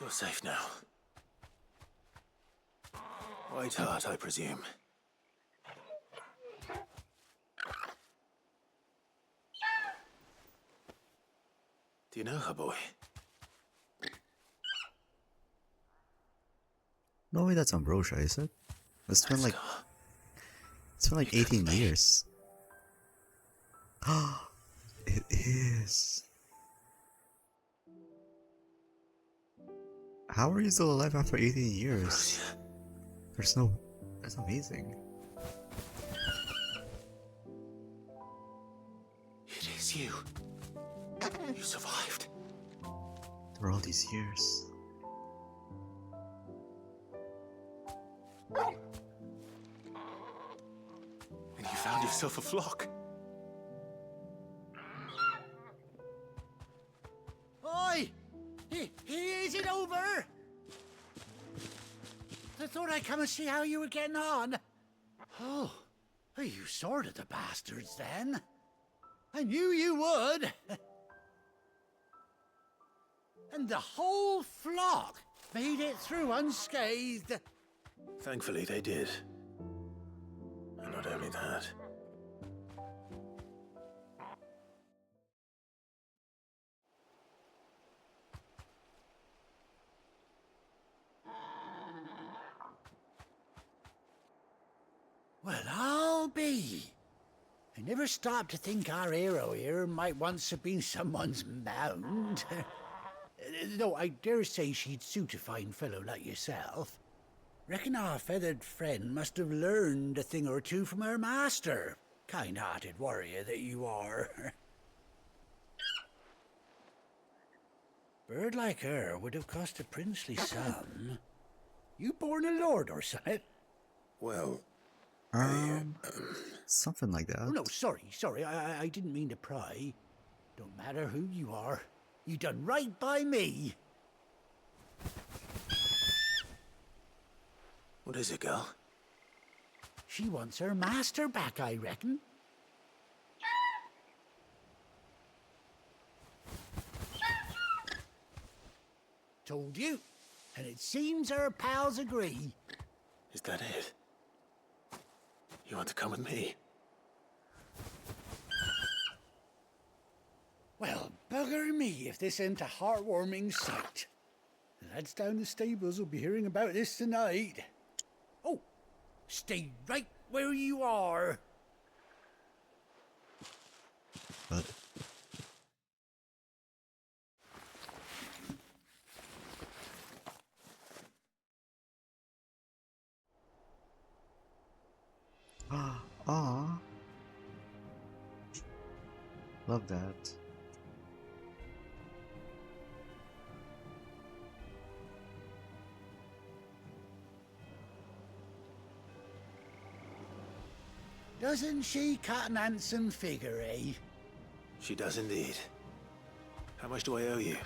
You're safe now. White Hart, I presume. Do you know her, boy? No way that's Ambrosia, is it? It's been like 18 years. It is. How are you still alive after 18 years? There's no... That's amazing. It is you. You survived. For all these years. And you found yourself a flock. Oi! Is it over? I thought I'd come and see how you were getting on. Oh, you sorted the bastards then. I knew you would. And the whole flock made it through unscathed. Thankfully, they did. And not only that. Well, I'll be. I never stopped to think our hero here might once have been someone's mound. Though I dare say she'd suit a fine fellow like yourself. Reckon our feathered friend must have learned a thing or two from her master. Kind-hearted warrior that you are. Bird like her would have cost a princely sum. You born a lord or something? Well, something like that. Oh, no, sorry, I didn't mean to pry. Don't matter who you are. You done right by me. What is it, girl? She wants her master back, I reckon. Told you. And it seems her pals agree. Is that it? You want to come with me? Well, bugger me if this ain't a heartwarming sight. The lads down the stables will be hearing about this tonight. Oh, stay right where you are. But... Aww. Love that. Doesn't she cut an handsome figure, eh? She does indeed. How much do I owe you?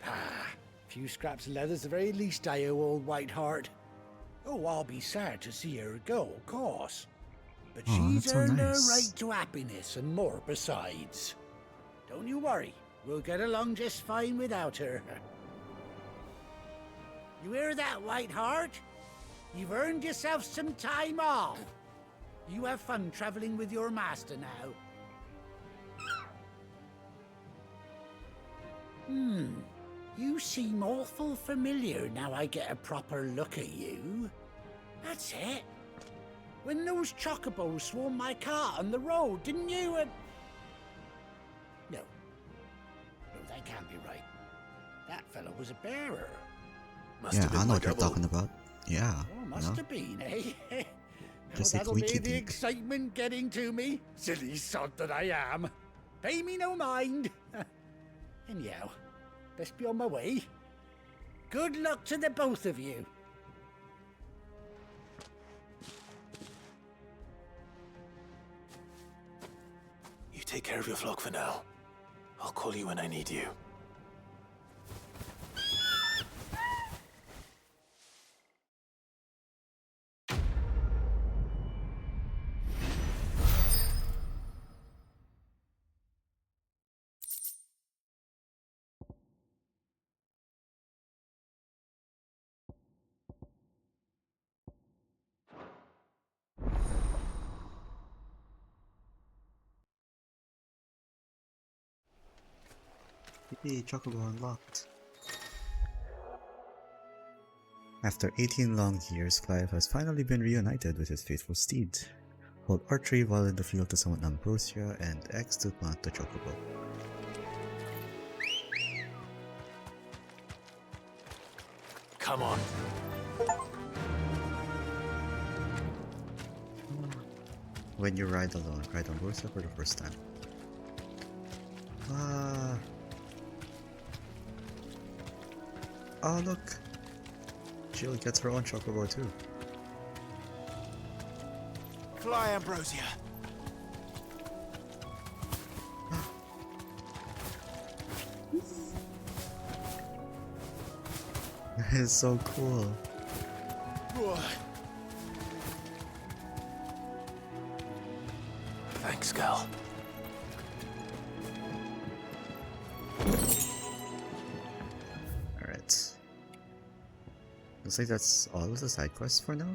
Ah, a few scraps of leather's the very least I owe old White Hart. Oh, I'll be sad to see her go, of course. But she's earned her right to happiness and more besides. Don't you worry, we'll get along just fine without her. You hear that, White Hart? You've earned yourself some time off. You have fun traveling with your master now. You seem awful familiar now I get a proper look at you. That's it. When those chocobos swarmed my cart on the road, didn't you? No, that can't be right. That fellow was a bearer. Yeah, I know what you're talking about. Yeah. Oh, must have been, eh? Just That'll like be Wiki the did. excitement getting to me. Silly sod that I am. Pay me no mind. Anyhow, best be on my way. Good luck to the both of you. You take care of your flock for now. I'll call you when I need you. Yippee, Chocobo unlocked. After 18 long years, Clive has finally been reunited with his faithful steed. Hold archery while in the field to summon Ambrosia, and X to plant the Chocobo. Come on. When you ride alone, ride Ambrosia for the first time. Oh look! Jill gets her own Chocobo too. Fly, Ambrosia. That is so cool. Thanks, girl. Alright. Looks like that's all of the side quests for now.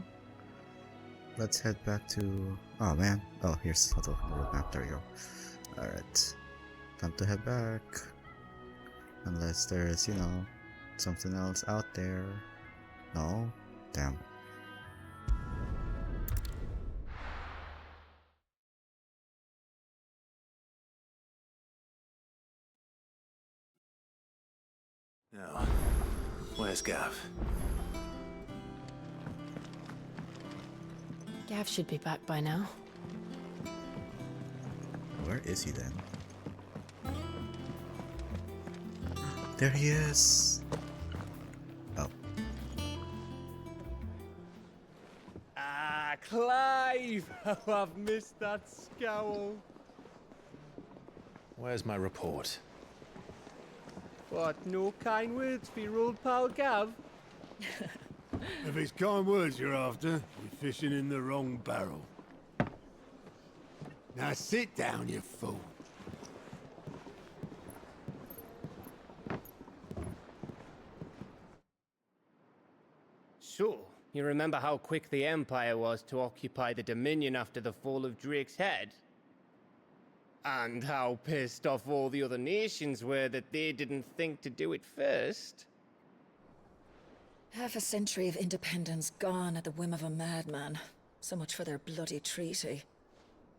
Let's head back to... Oh man. Oh, here's the roadmap. There we go. Alright. Time to head back. Unless there's, you know, something else out there. No? Damn. Now, where's Gav? Gav should be back by now. Where is he then? There he is! Oh. Ah, Clive! Oh, I've missed that scowl. Where's my report? What, no kind words for your old pal Gav? If it's kind words you're after, you're fishing in the wrong barrel. Now sit down, you fool. So, you remember how quick the Empire was to occupy the Dominion after the fall of Drake's head? And how pissed off all the other nations were that they didn't think to do it first? Half a century of independence gone at the whim of a madman. So much for their bloody treaty.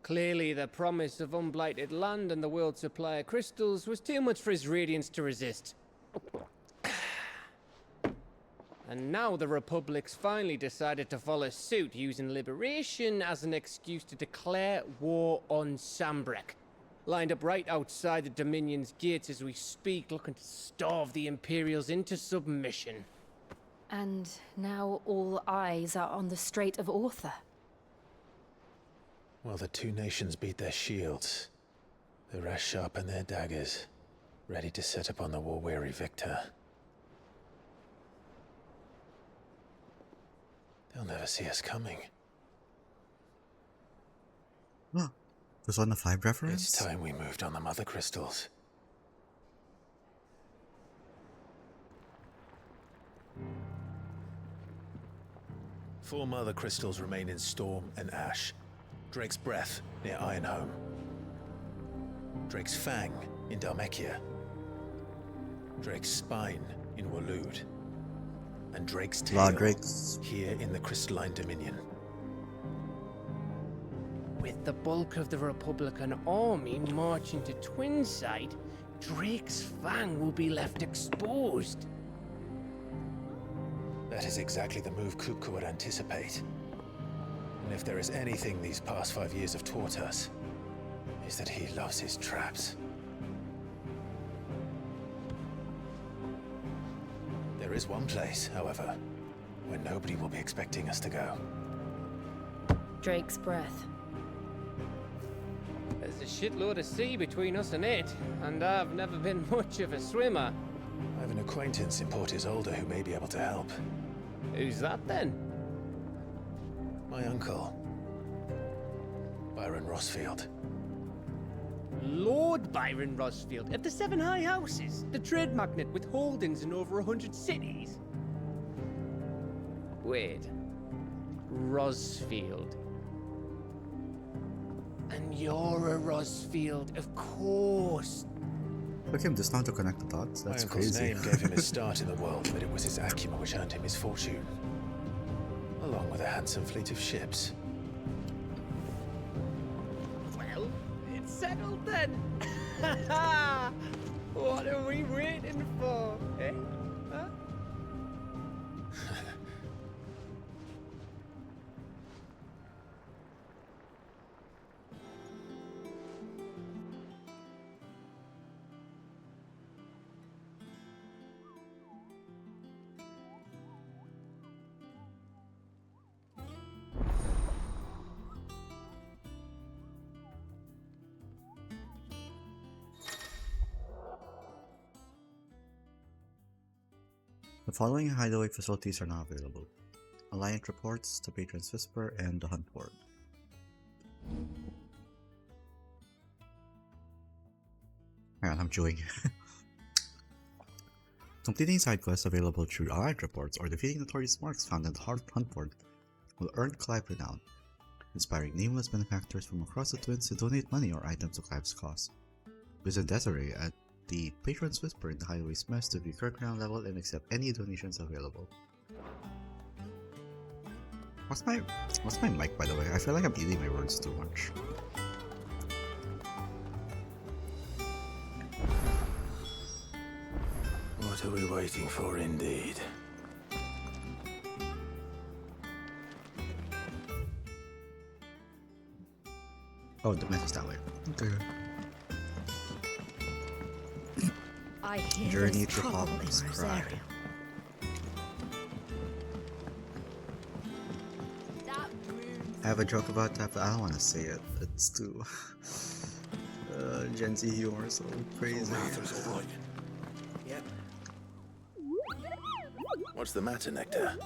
Clearly, the promise of unblighted land and the world's supply of crystals was too much for his radiance to resist. And now the Republic's finally decided to follow suit, using liberation as an excuse to declare war on Sambrek. Lined up right outside the Dominion's gates as we speak, looking to starve the Imperials into submission. And now all eyes are on the Strait of Author. Well, the two nations beat their shields. The rest sharpen their daggers, ready to set upon the war-weary victor. They'll never see us coming. Huh. Was on the 5 reference? It's time we moved on the mother crystals. Four mother crystals remain in Storm and Ash. Drake's Breath near Ironhome. Drake's Fang in Dhalmekia. Drake's Spine in Waloed. And Drake's Tail here in the Crystalline Dominion. With the bulk of the Republican army marching to Twinside, Drake's Fang will be left exposed. That is exactly the move Kupka would anticipate. And if there is anything these past 5 years have taught us, is that he loves his traps. There is one place, however, where nobody will be expecting us to go. Drake's Breath. There's a shitload of sea between us and it, and I've never been much of a swimmer. I have an acquaintance in Port Isolde who may be able to help. Who's that then? My uncle, Byron Rosfield. Lord Byron Rosfield of the Seven High Houses, the trade magnate with holdings in over 100 cities. Wait, Rosfield. And you're a Rosfield, of course. Took him this long to connect the dots? My That's uncle's crazy. name gave him his start in the world, but it was his acumen which earned him his fortune, along with a handsome fleet of ships. Well, it's settled then. What are we waiting for, eh? Huh? The following hideaway facilities are not available: Alliant Reports, the Patron's Whisper, and the Hunt Board. Hang on, I'm chewing. Completing side quests available through Alliant Reports or defeating notorious marks found in the Hunt Board will earn Clive renown, inspiring nameless benefactors from across the Twins to donate money or items to Clive's cause. Visit Desiree at the Patron's Whisper in the Highway's Mess to view current ground level and accept any donations available. What's my mic, by the way? I feel like I'm eating my words too much. What are we waiting for, indeed? Oh, the mess is that way. Okay. I hear Journey there's to trouble in Hop's Crag. Rosario. I have a joke about that, but I don't want to say it. It's too Gen Z humor, so crazy. All right. Yep. What's the matter, Nectar?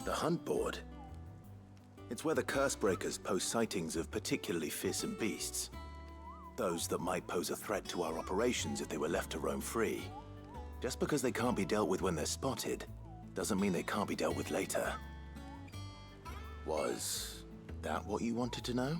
The Hunt Board? It's where the Cursebreakers post sightings of particularly fearsome beasts. Those that might pose a threat to our operations if they were left to roam free. Just because they can't be dealt with when they're spotted, doesn't mean they can't be dealt with later. Was that what you wanted to know?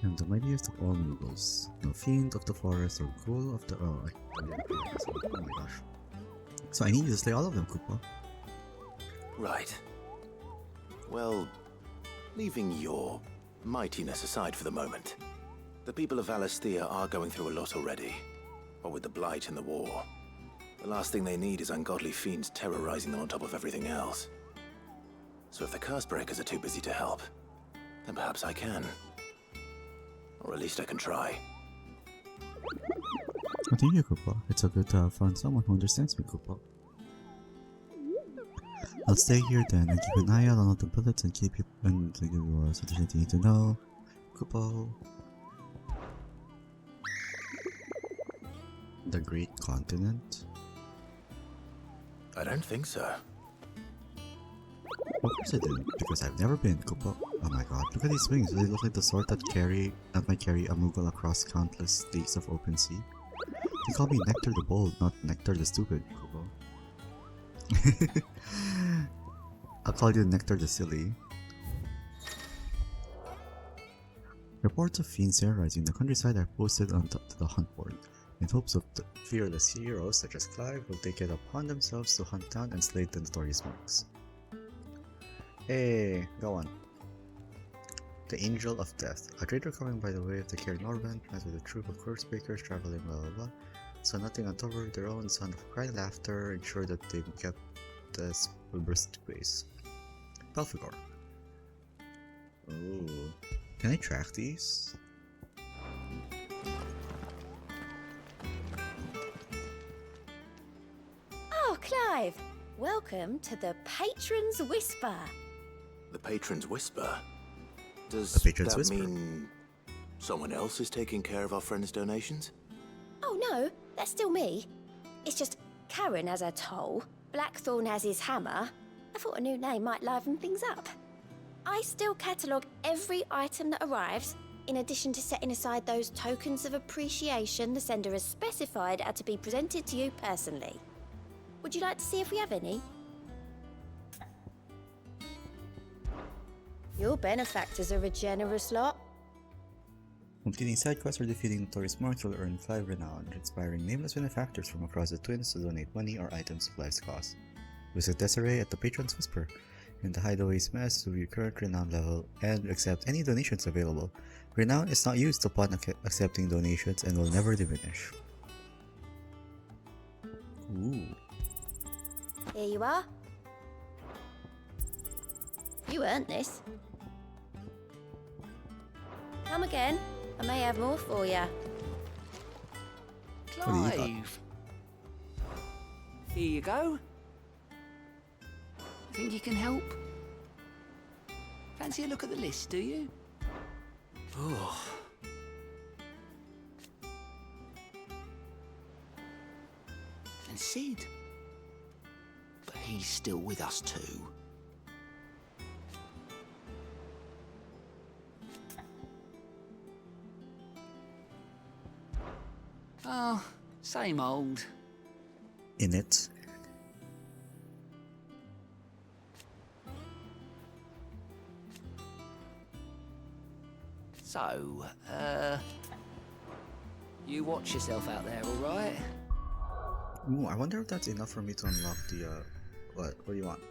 I am the mightiest of all nobles. No fiend of the forest or ghoul of the... Oh, I didn't read this one. Oh my gosh. So I need you to slay all of them, Koopa. Right. Well, leaving your mightiness aside for the moment, the people of Valisthea are going through a lot already. What with the Blight and the war. The last thing they need is ungodly fiends terrorizing them on top of everything else. So if the Cursebreakers are too busy to help, then perhaps I can. Or at least I can try. Oh, thank you, Koopa. It's so good to find someone who understands me, Koopa. I'll stay here then and keep an eye out on all the bullets and keep you and to give you sufficient you need to know. Koopa. The Great Continent? I don't think so. Of course I didn't, because I've never been, Koopa. Oh my god, look at these wings. They look like the sort that might carry a Moogle across countless leagues of open sea. They call me Nectar the Bold, not Nectar the Stupid, Koopa. I'll call you Nectar the Silly. Reports of fiends terrorizing the countryside are posted on the Hunt Board, in hopes of the fearless heroes such as Clive will take it upon themselves to hunt down and slay the notorious marks. Hey, go on. The Angel of Death. A trader coming by the way of the Cairn Orband met with a troop of Cursebreakers traveling blah blah blah. Saw nothing uncovered their own sound of crying laughter, ensured that they kept the burst pace. Belphegor. Oh. Can I track these? Oh, Clive! Welcome to the Patron's Whisper. The Patron's Whisper? Does The Patron's that Whisper. mean someone else is taking care of our friends' donations? Oh no, that's still me. It's just Karen has her toll, Blackthorn has his hammer. I thought a new name might liven things up. I still catalogue every item that arrives, In addition to setting aside those tokens of appreciation, the sender has specified are to be presented to you personally. Would you like to see if we have any? Your benefactors are a generous lot. Completing side quests or defeating notorious marks will earn 5 renown, inspiring nameless benefactors from across the twins to donate money or items of life's cost. Visit Desiree at the Patron's Whisper in the Hideaway's mess to your current renown level and accept any donations available. Renown is not used upon accepting donations and will never diminish. Ooh. Here you are. You earned this. Come again. I may have more for you. Clive. Here you go. Think you can help? Fancy a look at the list, do you? Oh. And Sid. But he's still with us too. Oh, same old. In it. So, you watch yourself out there, all right? Ooh, I wonder if that's enough for me to unlock the, what do you want?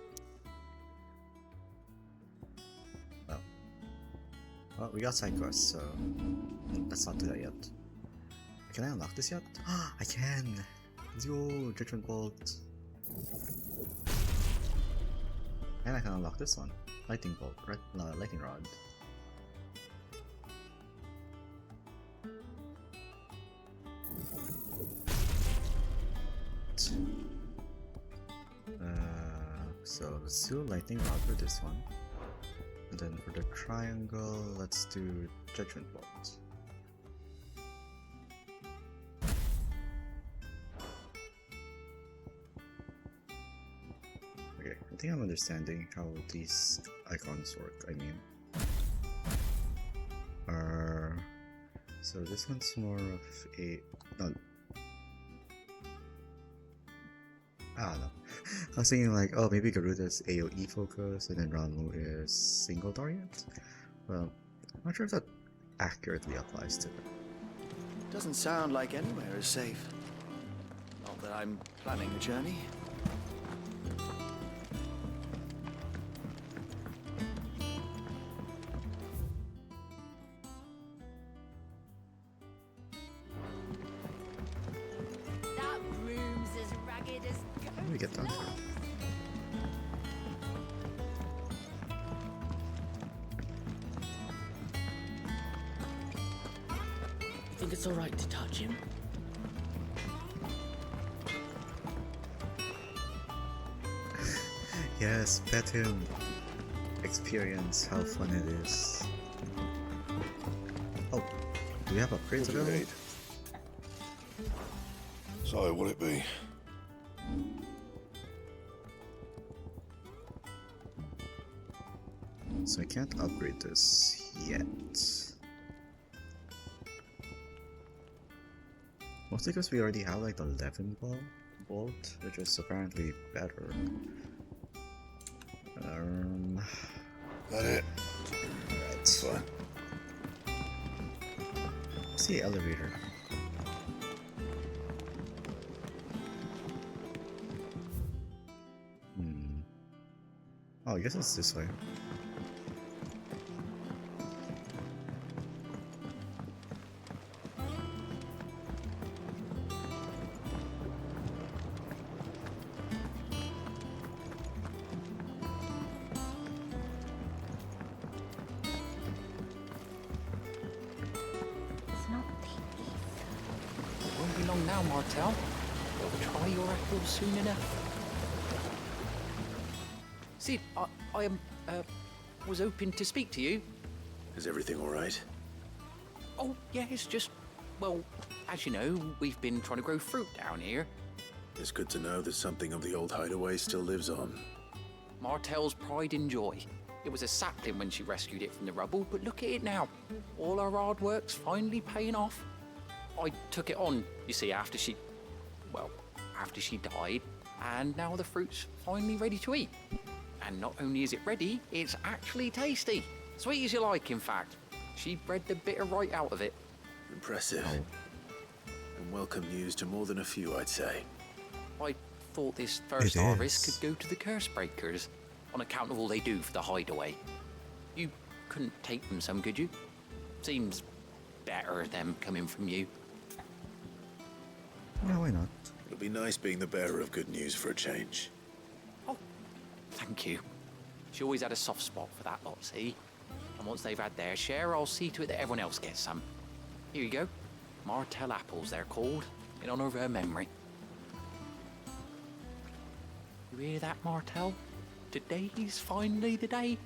Well, we got side quests, so let's not do that yet. Can I unlock this yet? I can! Let's go! Judgment Bolt! And I can unlock this one. Lightning Bolt, right? No, Lightning Rod. So let's do Lightning Rod for this one. And then for the triangle, let's do Judgment Bolt. Okay, I think I'm understanding how these icons work, I mean. So this one's more of a... no. I don't know. I was thinking like, oh, maybe Garuda's AoE focus and then Ranmu is single target? Well, I'm not sure if that accurately applies to them. Doesn't sound like anywhere is safe. Not that I'm planning a journey. That room's as ragged as How do we get down here? You think it's all right to touch him? Yes, pet him. Experience how fun it is. Oh, do we have upgrades available? So, will it be? So I can't upgrade this yet. Mostly because we already have like the 11 bolt, which is apparently better. That it? Alright. Fine. See elevator. Oh, I guess it's this way. It won't be long now, Martel. You'll try your apple soon enough. Sid, I was hoping to speak to you. Is everything all right? Oh, yeah, it's just, well, as you know, we've been trying to grow fruit down here. It's good to know that something of the old hideaway still lives on. Martel's pride and joy. It was a sapling when she rescued it from the rubble, but look at it now. All our hard work's finally paying off. I took it on, you see, after she died, and now the fruit's finally ready to eat. And not only is it ready, it's actually tasty. Sweet as you like, in fact. She bred the bitter right out of it. Impressive. And welcome news to more than a few, I'd say. I thought this first harvest could go to the curse breakers, on account of all they do for the hideaway. You couldn't take them some, could you? Seems better them coming from you. Yeah, why not? It'll be nice being the bearer of good news for a change. Thank you. She always had a soft spot for that lot, see? And once they've had their share, I'll see to it that everyone else gets some. Here you go. Martell apples, they're called, in honor of her memory. You hear that, Martell? Today's finally the day.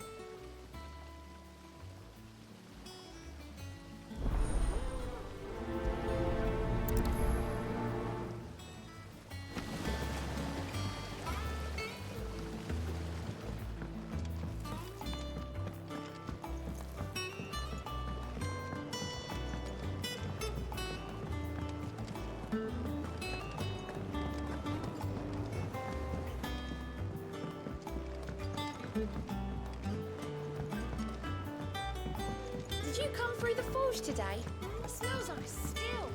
Did you come through the forge today? It smells like steel.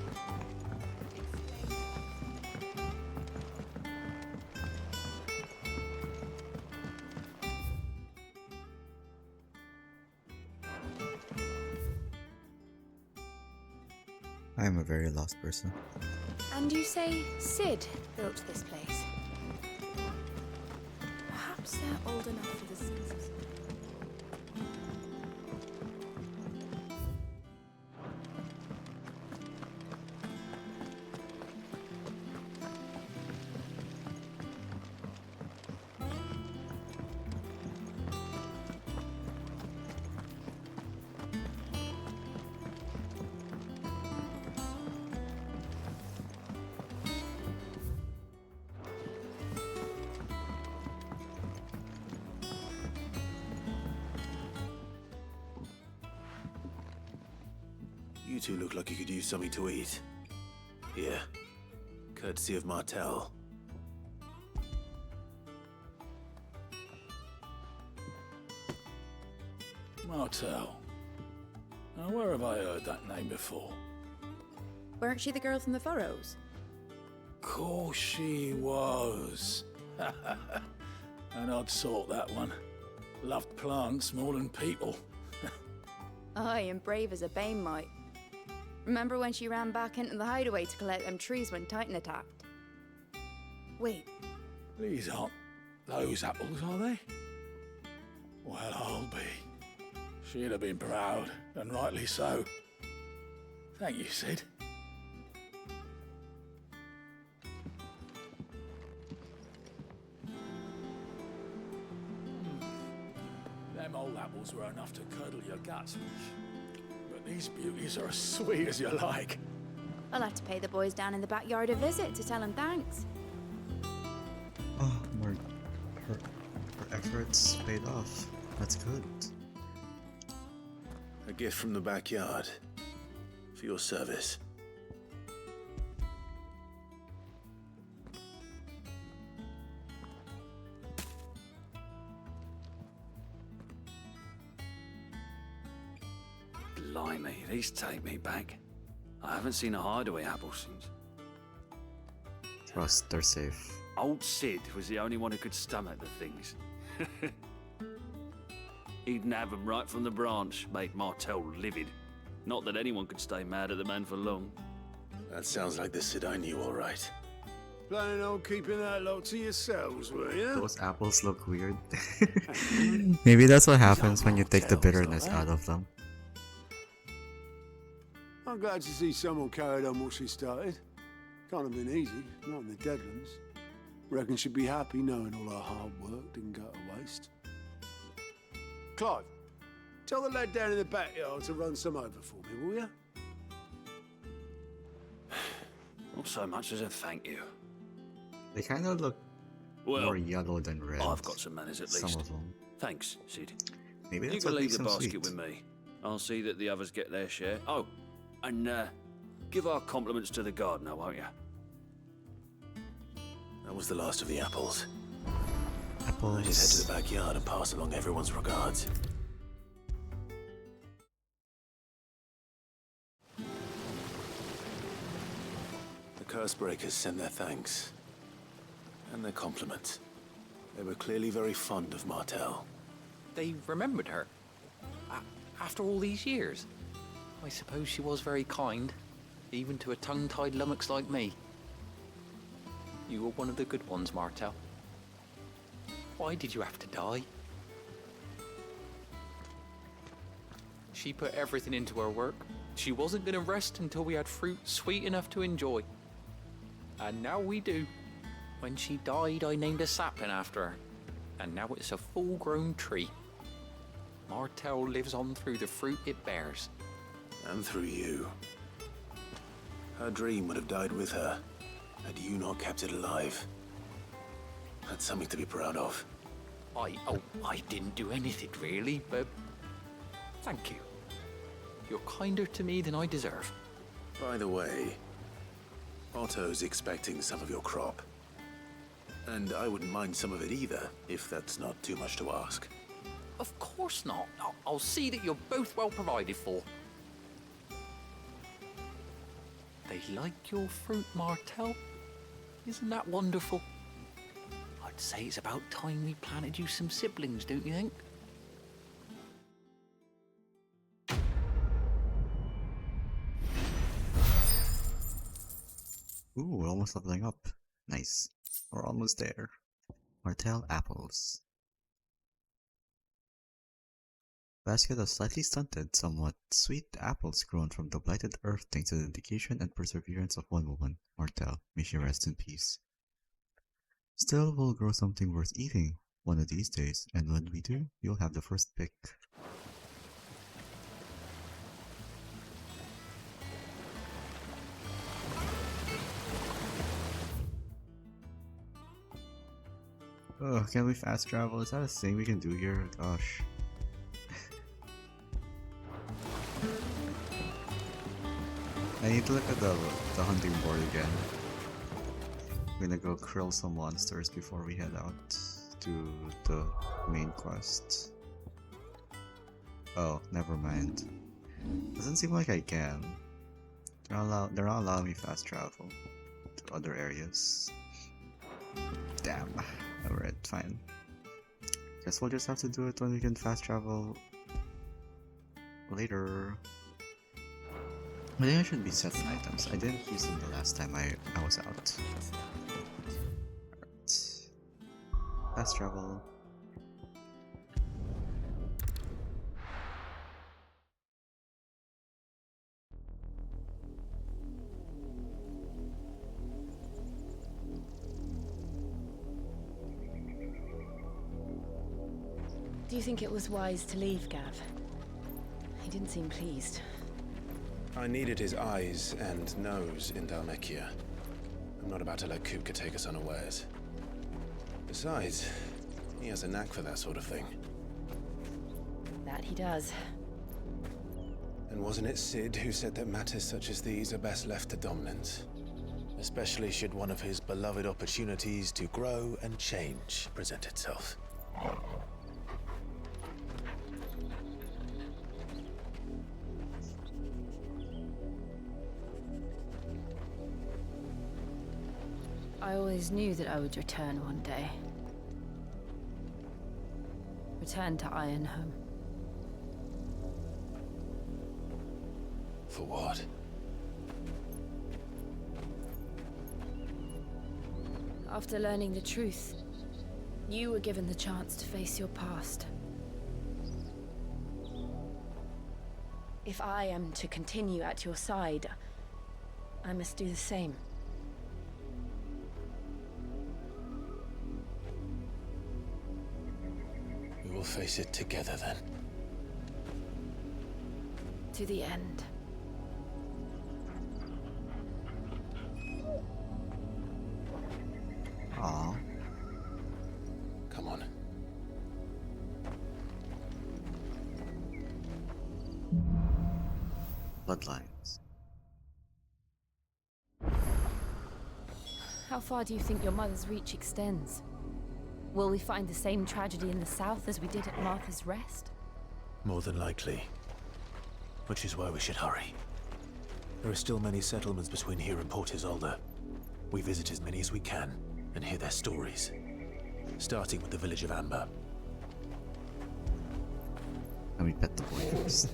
I am a very lost person. And you say Sid built this place? Perhaps they're old enough for the census. You two look like you could use something to eat. Here. Courtesy of Martell. Martell. Now, where have I heard that name before? Weren't she the girl from the Furrows? Course she was. An odd sort, that one. Loved plants more than people. Aye, and brave as a bane might. Remember when she ran back into the hideaway to collect them trees when Titan attacked? Wait, These aren't those apples, are they? Well, I'll be. She'd have been proud, and rightly so. Thank you, Sid. Them old apples were enough to curdle your guts. But these beauties are as sweet as you like. I'll have to pay the boys down in the backyard a visit to tell them thanks. Oh, her efforts paid off. That's good. A gift from the backyard. For your service. Blimey, these take me back. I haven't seen a hideaway apple since. Trust, they're safe. Old Sid was the only one who could stomach the things. He'd nab them right from the branch, make Martell livid. Not that anyone could stay mad at the man for long. That sounds like the Sid I knew, all right. Planning on keeping that lot to yourselves, were you? Those apples look weird. Maybe that's what happens when you take the bitterness out of them. I'm glad to see someone carried on what she started. Can't have been easy, not in the Deadlands. Reckon she'd be happy knowing all her hard work didn't go to waste. Clive, tell the lad down in the backyard to run some over for me, will you? Not so much as a thank you. They kind of look Well, more yellow than red. I've got some manners at least. Some of them. Thanks, Sid. Maybe You that's can what leave makes the him basket sweet. with me. I'll see that the others get their share. Oh, and give our compliments to the gardener, won't you? That was the last of the apples. Apples. I just head to the backyard and pass along everyone's regards. The Cursebreakers sent their thanks. And their compliments. They were clearly very fond of Martel. They remembered her. After all these years. I suppose she was very kind, even to a tongue-tied lummox like me. You were one of the good ones, Martel. Why did you have to die? She put everything into her work. She wasn't going to rest until we had fruit sweet enough to enjoy. And now we do. When she died, I named a sapling after her. And now it's a full-grown tree. Martel lives on through the fruit it bears. And through you. Her dream would have died with her, had you not kept it alive. That's something to be proud of. I didn't do anything really, but thank you. You're kinder to me than I deserve. By the way, Otto's expecting some of your crop. And I wouldn't mind some of it either, if that's not too much to ask. Of course not. I'll see that you're both well provided for. They like your fruit, Martel. Isn't that wonderful? I'd say it's about time we planted you some siblings, don't you think? Ooh, we're almost leveling up. Nice. We're almost there. Martel apples. Basket of slightly stunted, somewhat sweet apples grown from the blighted earth thanks to the dedication and perseverance of one woman, Martel. May she rest in peace. Still, we'll grow something worth eating one of these days, and when we do, you'll have the first pick. Oh, can we fast travel? Is that a thing we can do here? Gosh. I need to look at the hunting board again. I'm gonna go krill some monsters before we head out to the main quest. Oh, never mind. Doesn't seem like I can. They're not allowing me fast travel to other areas. Damn. Alright, fine. Guess we'll just have to do it when we can fast travel later. I think I should be setting items. I didn't use them the last time I was out. Alright. Fast travel. Do you think it was wise to leave, Gav? He didn't seem pleased. I needed his eyes and nose in Dalmekia. I'm not about to let Kupka take us unawares. Besides, he has a knack for that sort of thing. That he does. And wasn't it Sid who said that matters such as these are best left to dominance? Especially should one of his beloved opportunities to grow and change present itself. I always knew that I would return one day. Return to Ironhome. For what? After learning the truth, you were given the chance to face your past. If I am to continue at your side, I must do the same. We will face it together then. To the end. Aww. Come on. bloodlines. How far do you think your mother's reach extends? Will we find the same tragedy in the south as we did at Martha's Rest? More than likely. Which is why we should hurry. There are still many settlements between here and Port Isolde. We visit as many as we can and hear their stories. Starting with the village of Amber. Let me pet the boy first.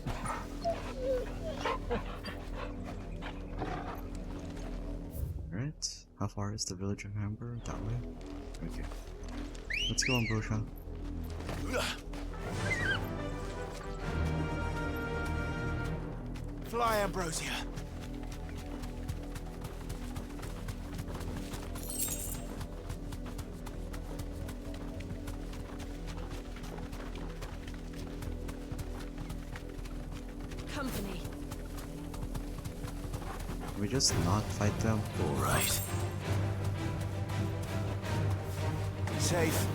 Alright, how far is the village of Amber? That way? Okay. Let's go, Ambrosia. Fly, Ambrosia. Company. Can we just not fight them? Alright. Safe.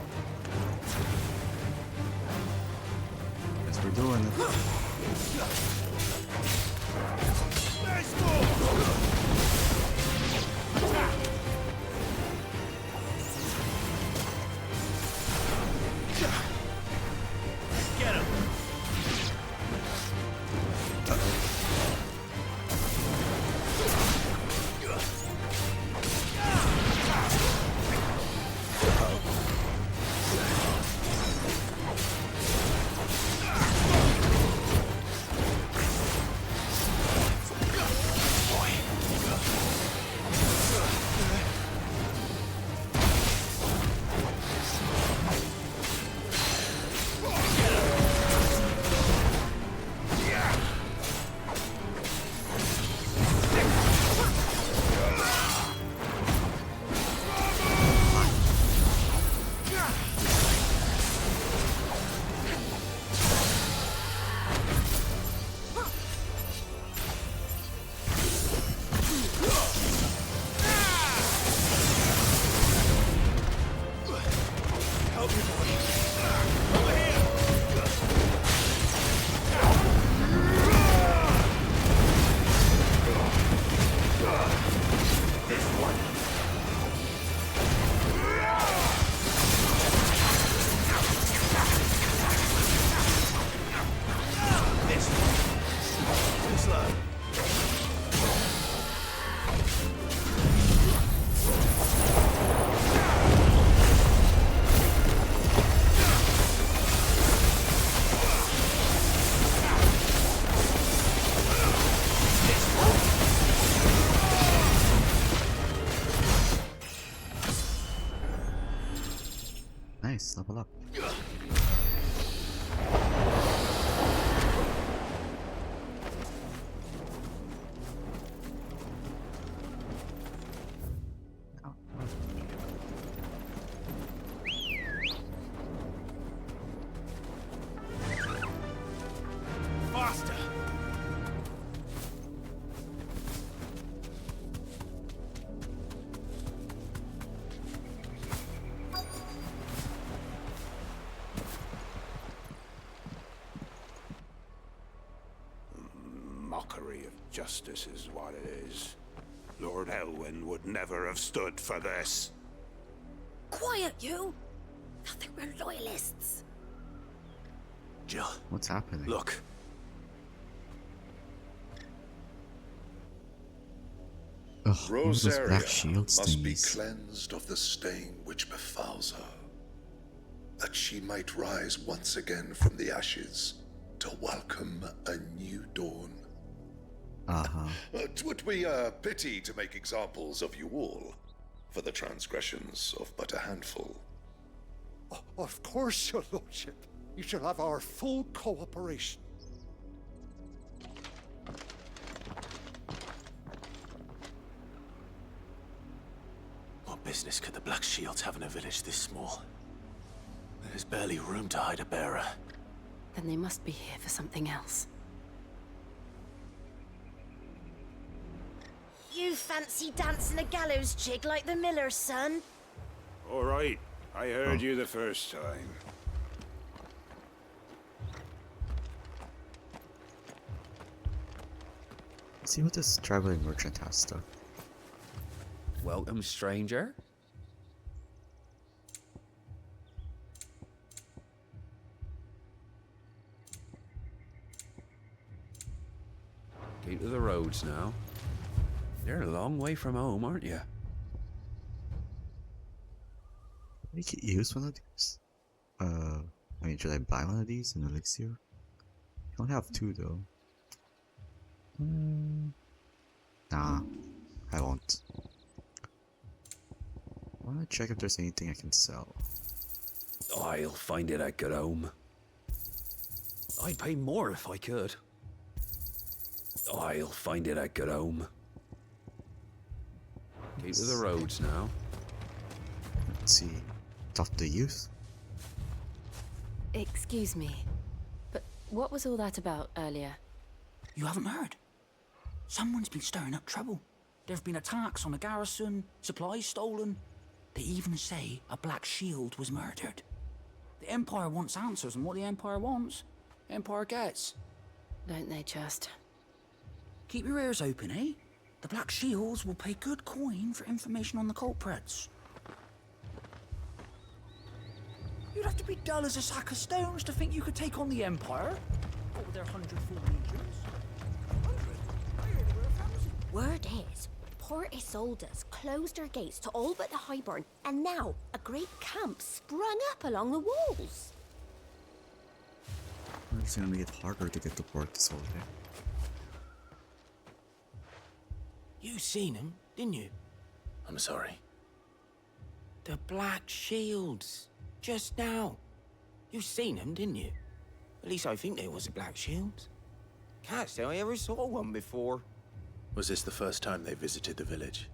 Guess we're doing it. Get him. Nice, level up. Faster. Mockery of justice is what it is. Lord Elwyn would never have stood for this. Quiet, you! Thought they were loyalists. Jill. What's happening? Look. Ugh, what are those Rosaria black shields must be thingies? cleansed of the stain which befouls her, that she might rise once again from the ashes to welcome a new dawn. Uh-huh. 'Twould be a pity to make examples of you all, for the transgressions of but a handful. Of course, your lordship. You shall have our full cooperation. What business could the Black Shields have in a village this small? There's barely room to hide a bearer. Then they must be here for something else. You fancy dancing a gallows jig like the miller's son? All right, I heard you the first time. See what this traveling merchant has stuff. Welcome, stranger. Keep to the roads now. You're a long way from home, aren't you? We could use one of these. I mean, should I buy one of these in Elixir? I don't have two though. Nah, I won't. I wanna check if there's anything I can sell. I'll find it at home. I'd pay more if I could. I'll find it at home. Keep to the roads now. Let's see. Talk to the youth. Excuse me, but what was all that about earlier? You haven't heard? Someone's been stirring up trouble. There have been attacks on the garrison, supplies stolen. They even say a Black Shield was murdered. The Empire wants answers, and what the Empire wants, the Empire gets. Don't they just? Keep your ears open, eh? The Black Shields will pay good coin for information on the culprits. You'd have to be dull as a sack of stones to think you could take on the Empire. What with their 100 full legions? 100? I heard they were 1,000. Word is, Port Isolde's closed their gates to all but the Highborn, and now a great camp sprung up along the walls. It's gonna make it harder to get to Port Isolde. You seen them, didn't you? I'm sorry. The Black Shields. Just now. You seen them, didn't you? At least I think there was a Black Shield. Can't say I ever saw one before. Was this the first time they visited the village?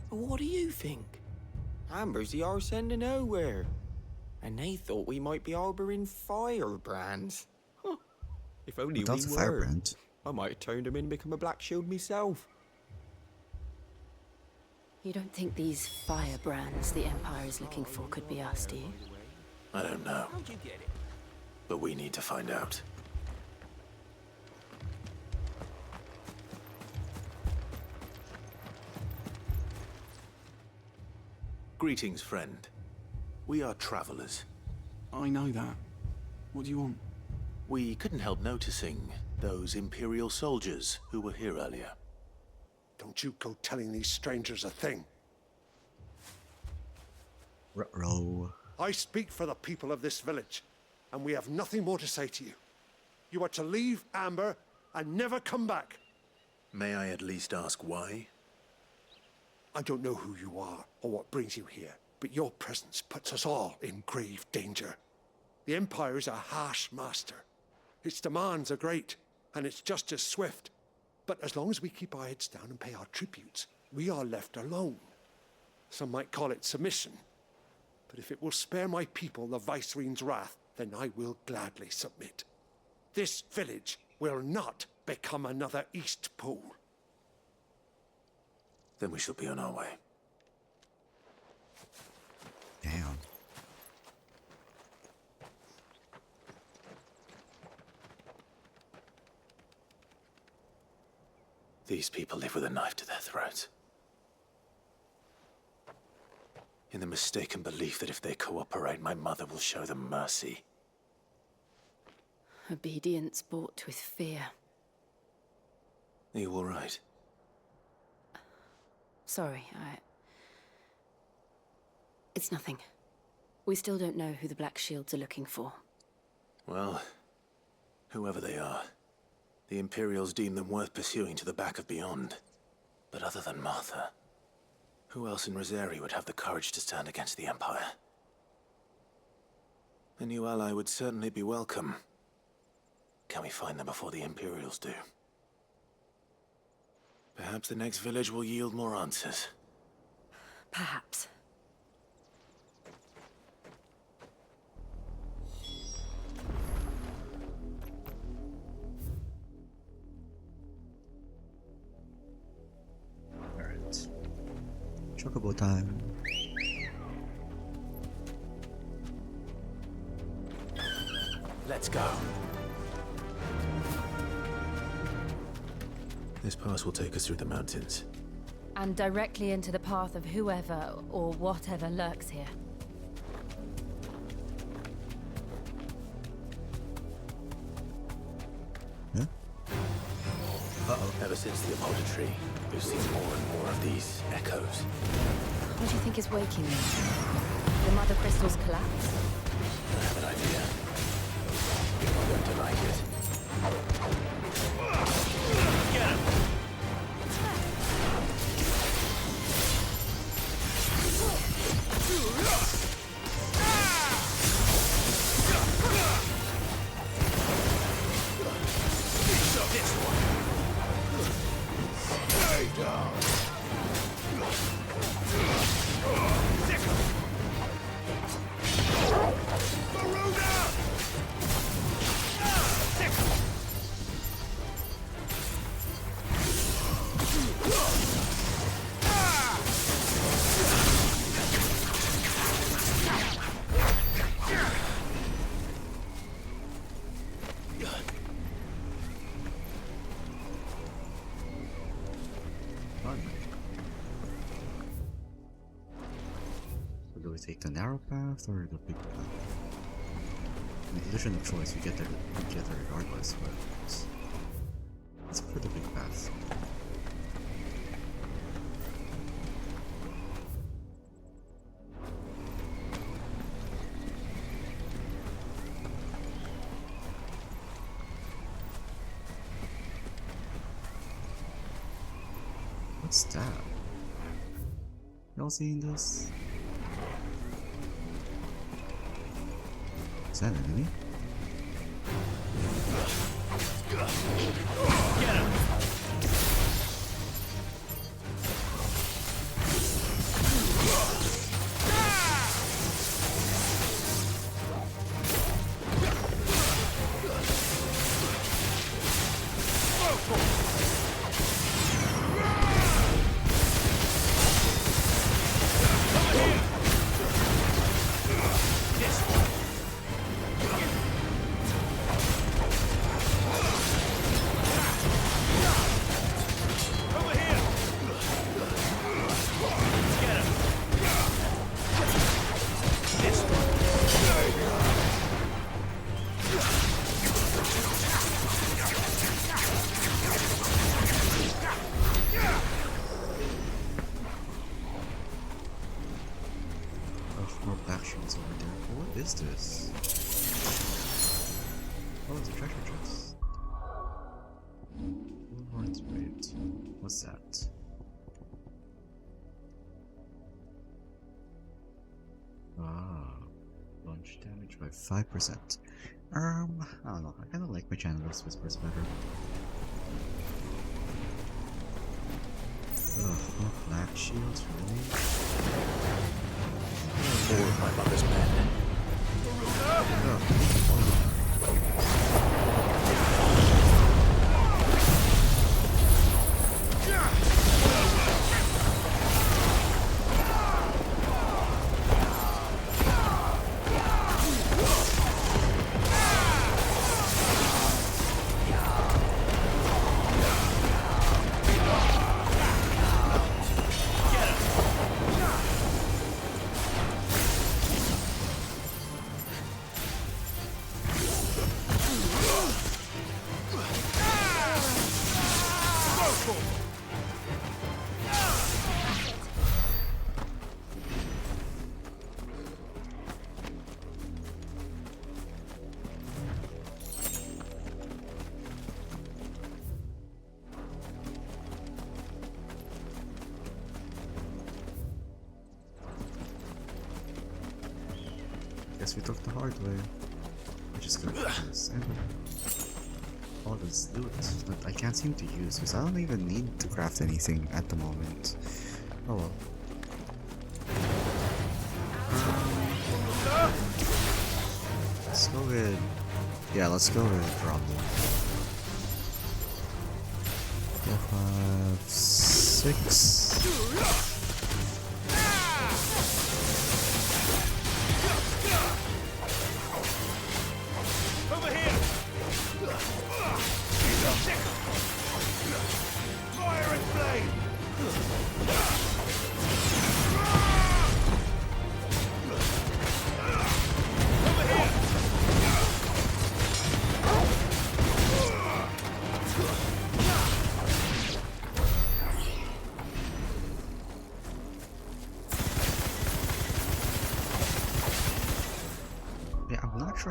What do you think? Amber's the arse end of nowhere. And they thought we might be harbouring firebrands. Huh. If only we That's a were. firebrand. I might have turned them in and become a Black Shield myself. You don't think these firebrands the Empire is looking for could be us, do you? I don't know, How'd you get it? but we need to find out. Greetings, friend. We are travelers. I know that. What do you want? We couldn't help noticing those Imperial soldiers who were here earlier. Don't you go telling these strangers a thing. Ruh-roh. I speak for the people of this village, and we have nothing more to say to you. You are to leave Amber and never come back. May I at least ask why? I don't know who you are or what brings you here, but your presence puts us all in grave danger. The Empire is a harsh master. Its demands are great, and its justice swift. But as long as we keep our heads down and pay our tributes, we are left alone. Some might call it submission. But if it will spare my people the Viceroy's wrath, then I will gladly submit. This village will not become another East Pool. Then we shall be on our way. Damn. These people live with a knife to their throats. In the mistaken belief that if they cooperate, my mother will show them mercy. Obedience bought with fear. Are you all right? Sorry, It's nothing. We still don't know who the Black Shields are looking for. Well, whoever they are, the Imperials deem them worth pursuing to the back of beyond. But other than Martha, who else in Rosari would have the courage to stand against the Empire? A new ally would certainly be welcome. Can we find them before the Imperials do? Perhaps the next village will yield more answers. Perhaps. Alright. Chocobo time. Let's go. This pass will take us through the mountains. And directly into the path of whoever or whatever lurks here. Huh? Uh-oh. Ever since the Apollo tree, we've seen more and more of these echoes. What do you think is waking them? The mother crystal's collapse? I have an idea. You're not going to like it. Get him! This one. Stay down. So do we take the narrow path or the big path? I mean, there's no choice. We get there regardless, but let's go for the big path. What's that? Y'all seeing this? Is that an enemy? Get him! More black shields over there. What is this? Oh, it's a treasure chest. Wait, what's that? Ah, launch damage by 5%. I don't know. I kind of like my Chandler's Whispers better. Ugh, more black shields, really? More of my mother's men. Guess we took the hard way. I just got this and all this loot that I can't seem to use because I don't even need to craft anything at the moment. Oh well. Let's go with... Yeah, let's go with problem. 4, 5, 6. Over here!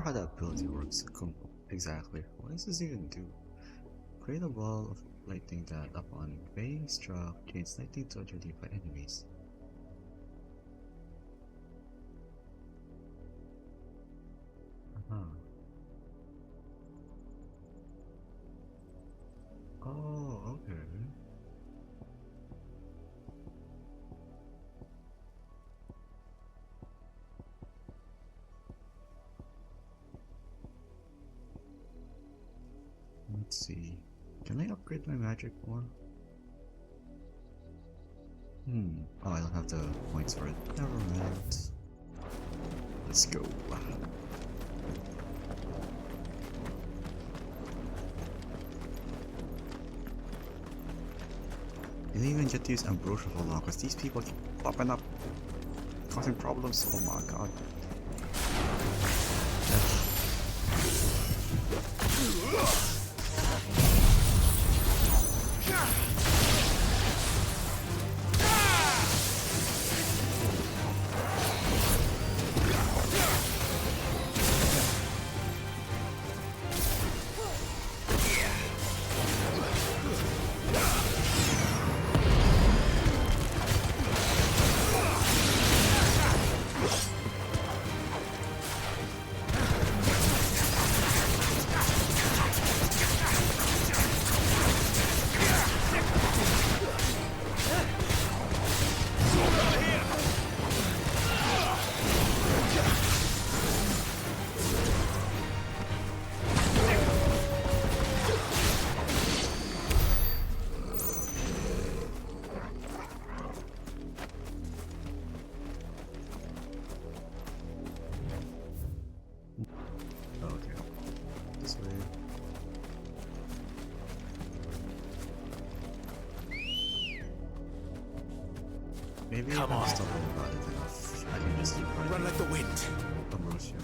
how that ability works exactly. What does this even do? Create a ball of lightning that, upon being struck, gains lightning to identify enemies. Oh, okay. Let's see. Can I upgrade my magic more? Oh, I don't have the points for it. Never mind. Let's go. I didn't even get to use Ambrosia for long because these people keep popping up, causing problems. Oh my god. Maybe Come if I'm on. still thinking about it enough, I can just keep running. Run like the wind. Ambrosia.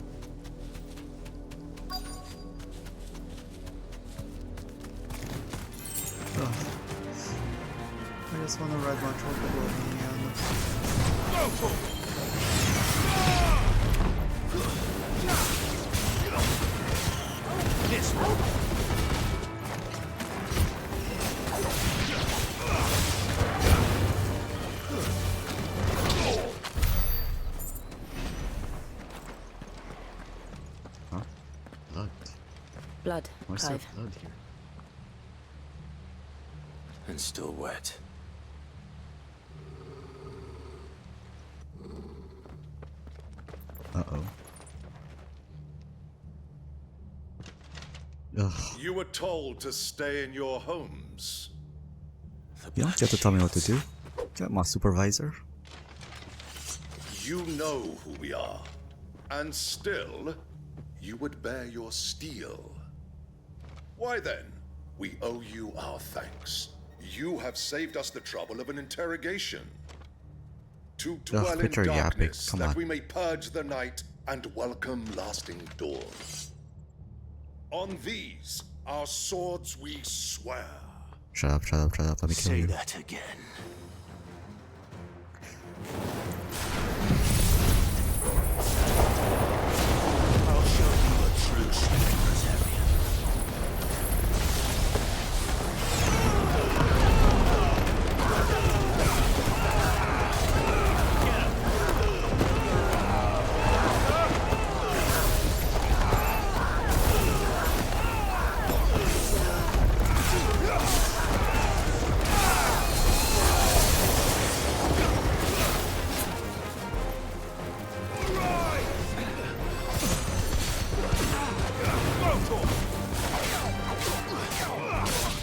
Ugh. I just want to ride my tropical man. This one. Blood, Where's there Clive. blood here? And still wet. Uh-oh. Ugh. You were told to stay in your homes. You don't get to tell me what to do. Get my supervisor. You know who we are. And still, you would bear your steel. Why then, we owe you our thanks. You have saved us the trouble of an interrogation. To dwell in quit your yapping. darkness, Come that on. we may purge the night and welcome lasting dawn. On these, our swords we swear. Shut up, shut up, shut up. Let me kill Say you. that again. I'll show you a true Secretarian.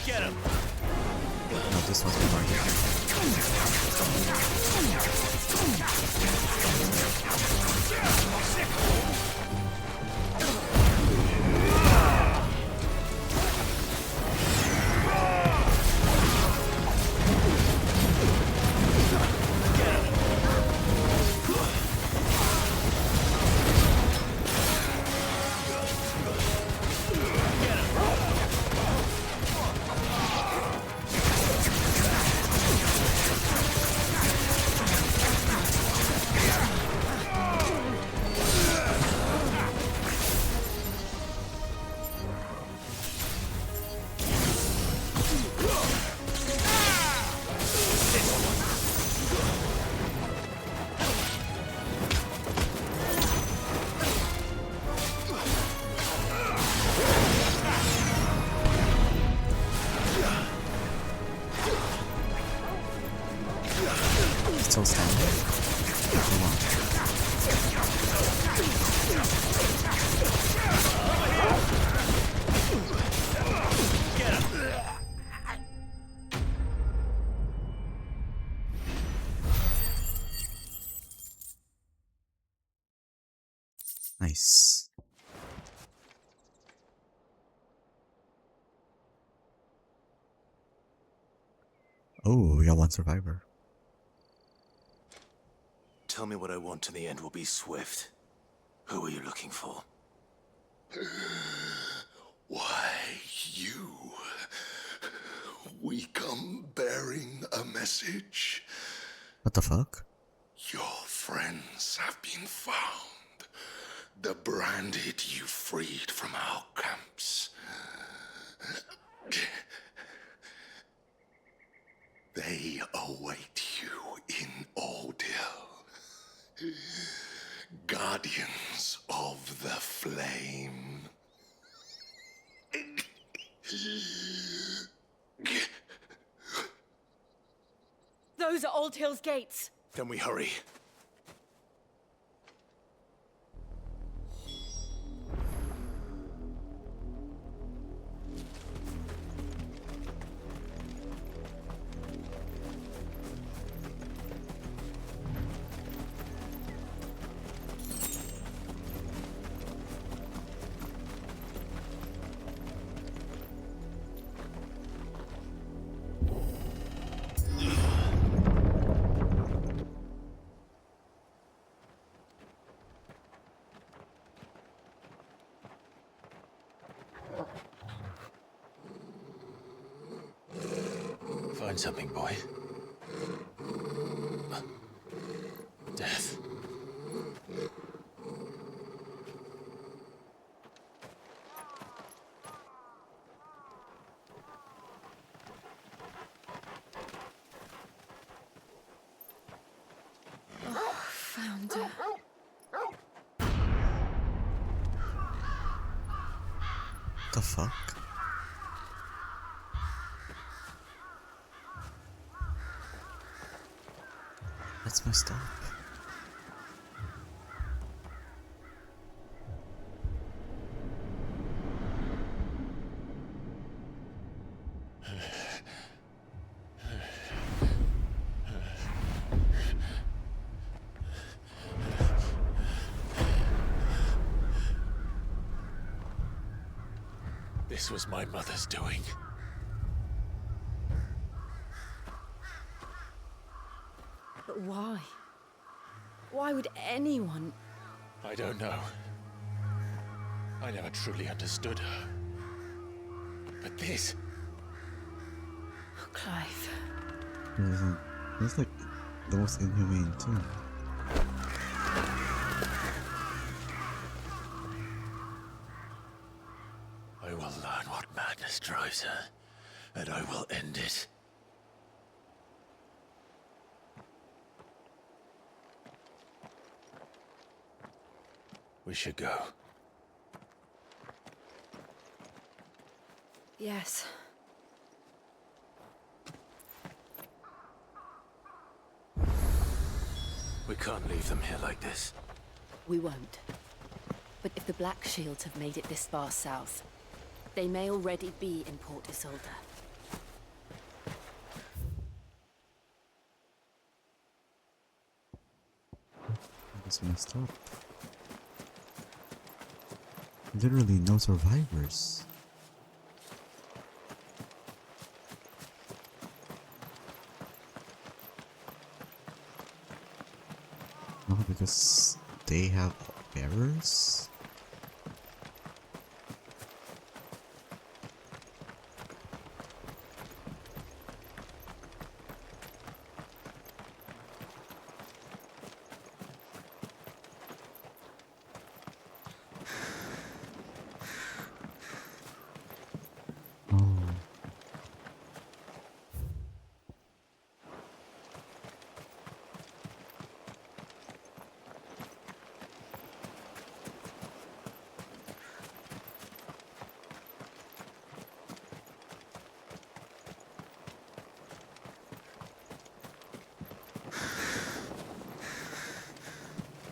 Get him! No, this one's my target. Nice. Oh, we got one survivor. Tell me what I want and the end will be swift. Who are you looking for? Why, you. We come bearing a message. What the fuck? Your friends have been found. The branded you freed from our camps. They await you in Ordil. Guardians of the Flame. Those are Old Hill's gates. Then we hurry. Find something, boy. Death. Oh, found her. The fuck? That's messed up. This was my mother's doing. But why? Why would anyone? I don't know. I never truly understood her. But this... Oh, Clive. That's like the most inhumane too. I will learn what madness drives her, and I will end it. We should go. Yes. We can't leave them here like this. We won't. But if the Black Shields have made it this far south, they may already be in Port Isolde. That's messed up. Literally no survivors. No, because they have bearers?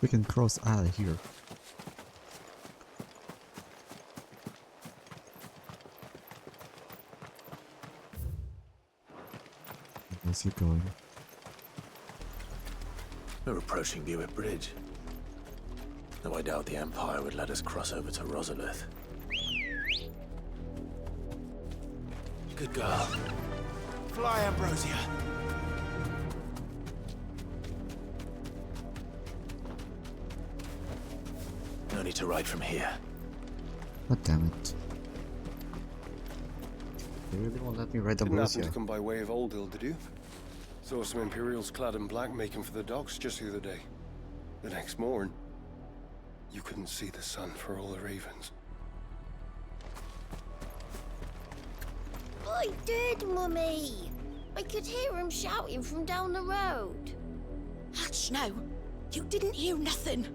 We can cross out of here. Where's he going? We're approaching Buick Bridge. Though I doubt the Empire would let us cross over to Rosalith. Good girl. Fly, Ambrosia. No need to ride from here. God damn it. They really won't let me ride the Didn't happen Borussia. to come by way of Oldhill, did you? Saw some Imperials clad in black making for the docks just the other day. The next morn, you couldn't see the sun for all the ravens. I did, Mummy. I could hear him shouting from down the road. Hush now. You didn't hear nothing.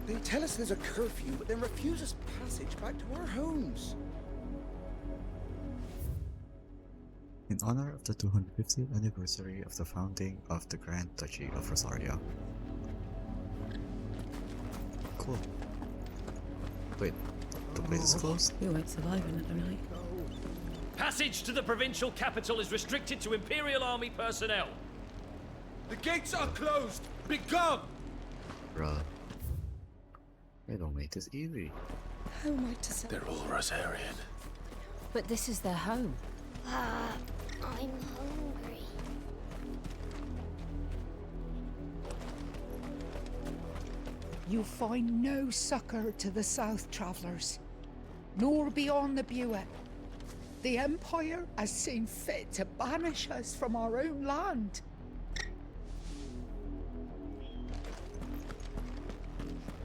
They tell us there's a curfew, but then refuse us passage back to our homes. In honor of the 250th anniversary of the founding of the Grand Duchy of Rosaria. Cool. Wait, the place is closed? You won't survive another night. Passage to the provincial capital is restricted to Imperial Army personnel. The gates are closed! Be gone! Bruh. They don't make this easy. How am I to say? They're all Rosarian. But this is their home. I'm hungry. You find no succor to the south travellers, nor beyond the Buet. The Empire has seen fit to banish us from our own land.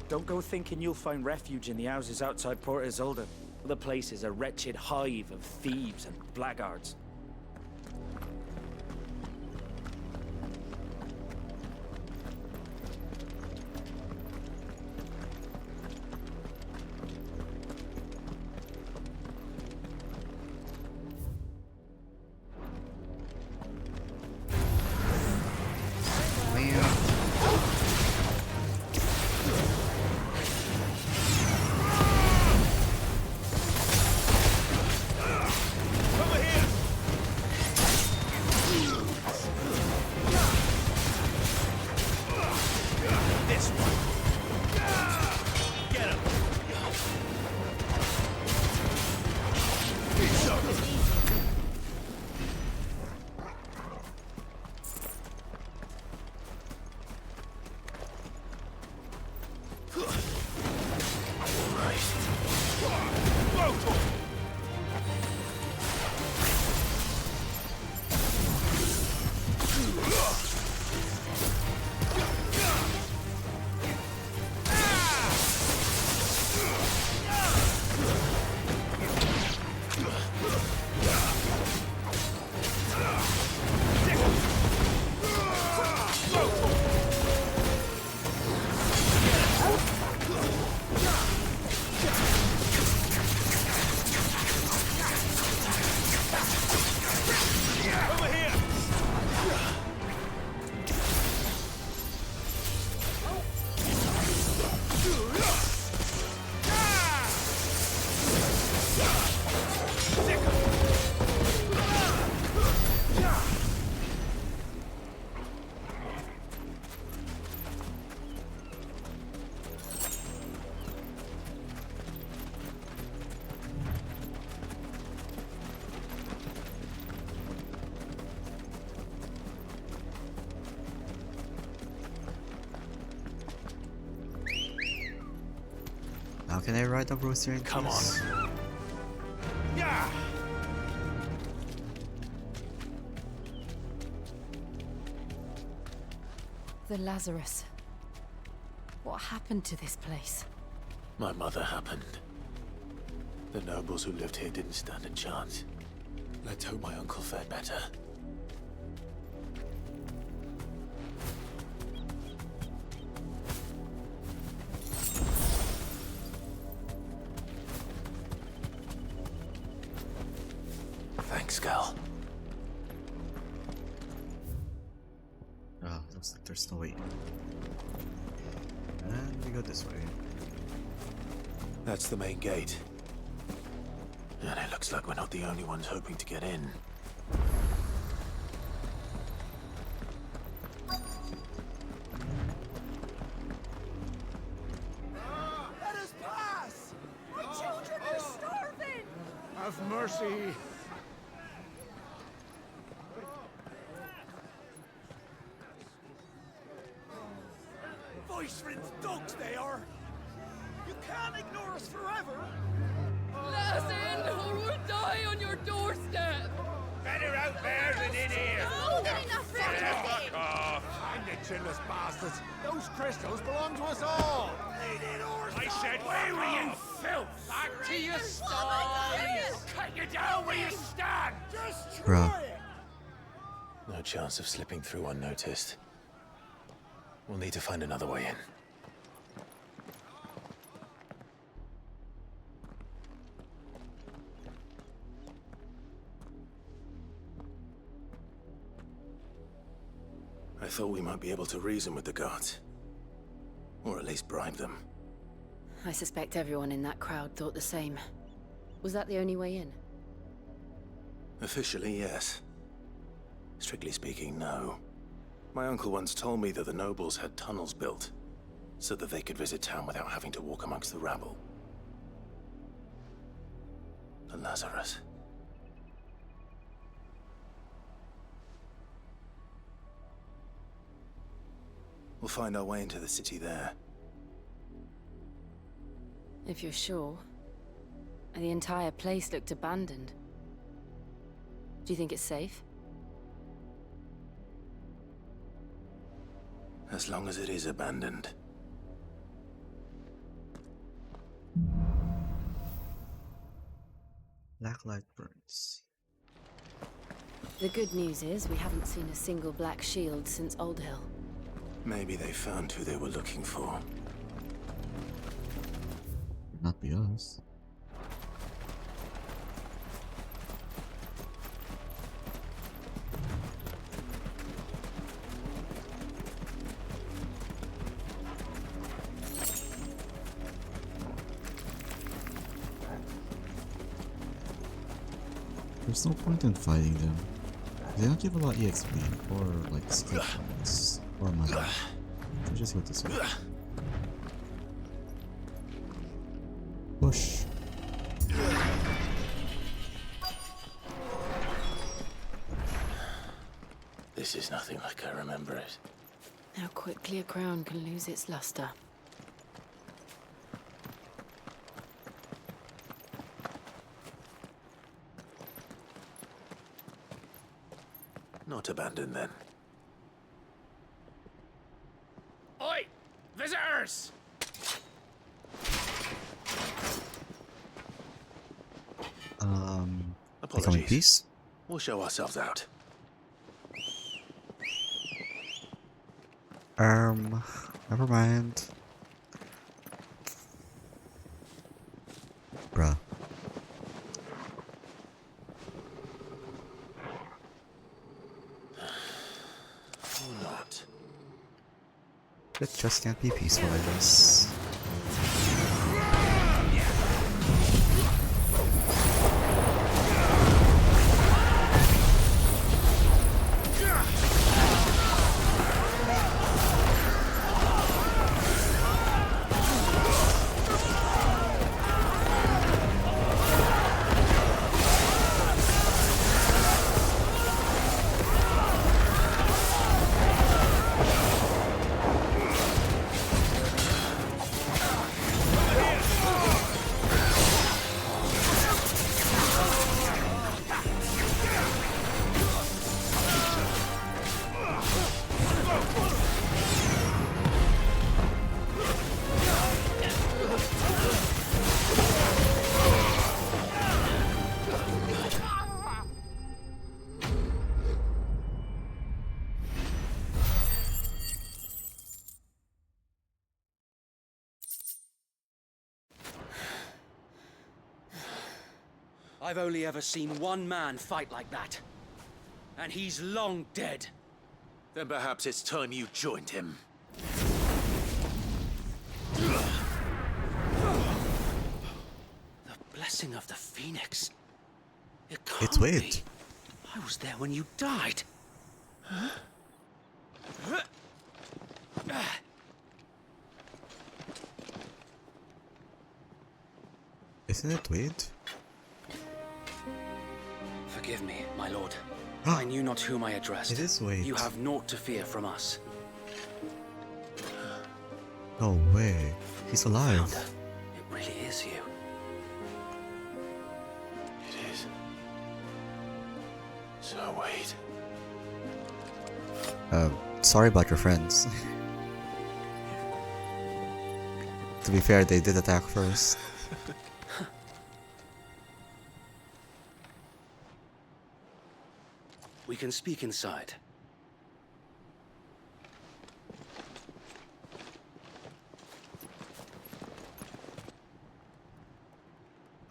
Don't go thinking you'll find refuge in the houses outside Port Isolde. The place is a wretched hive of thieves and blackguards. Now can I ride the Borussia in Come peace? on. Yeah! The Lazarus. What happened to this place? My mother happened. The nobles who lived here didn't stand a chance. Let's hope my uncle fared better. black skull. Ah, looks like there's no way. And we go this way. That's the main gate. And it looks like we're not the only ones hoping to get in. Let us pass! My children are starving! Have mercy! Voice rinse dogs they are! You can't ignore us forever! Let us in, or we'll die on your doorstep! Better out there than in here. No, they're enough for everything. Fuck off. Find the chinless bastards! Those crystals belong to us all! I said, where were you, filth? Back to your sties. Cut you down where you stand. Just Bruh. No chance of slipping through unnoticed. We'll need to find another way in. I thought we might be able to reason with the guards. Or at least bribe them. I suspect everyone in that crowd thought the same. Was that the only way in? Officially, yes. Strictly speaking, no. My uncle once told me that the nobles had tunnels built, so that they could visit town without having to walk amongst the rabble. The Lazarus. We'll find our way into the city there. If you're sure. The entire place looked abandoned. Do you think it's safe? As long as it is abandoned. Black light burns. The good news is we haven't seen a single black shield since Old Hill. Maybe they found who they were looking for. Not be us. There's no point in fighting them. They don't give a lot of EXP or like skill points or money. So just go this way. Push. This is nothing like I remember it. How quickly a crown can lose its luster. Not abandoned then. Oi! Visitors! Becoming peace? We'll show ourselves out. Never mind. Bruh. Or not. It just can't be peaceful, I guess. I've only ever seen one man fight like that. And he's long dead. Then perhaps it's time you joined him. The blessing of the Phoenix. It can't It's Wade. be. I was there when you died. Isn't it Wade? Forgive me, my lord. I knew not whom I addressed. It is Wade. You have naught to fear from us. No way. He's alive. It really is you. It is. So wait. Sorry about your friends. To be fair, they did attack first. We can speak inside.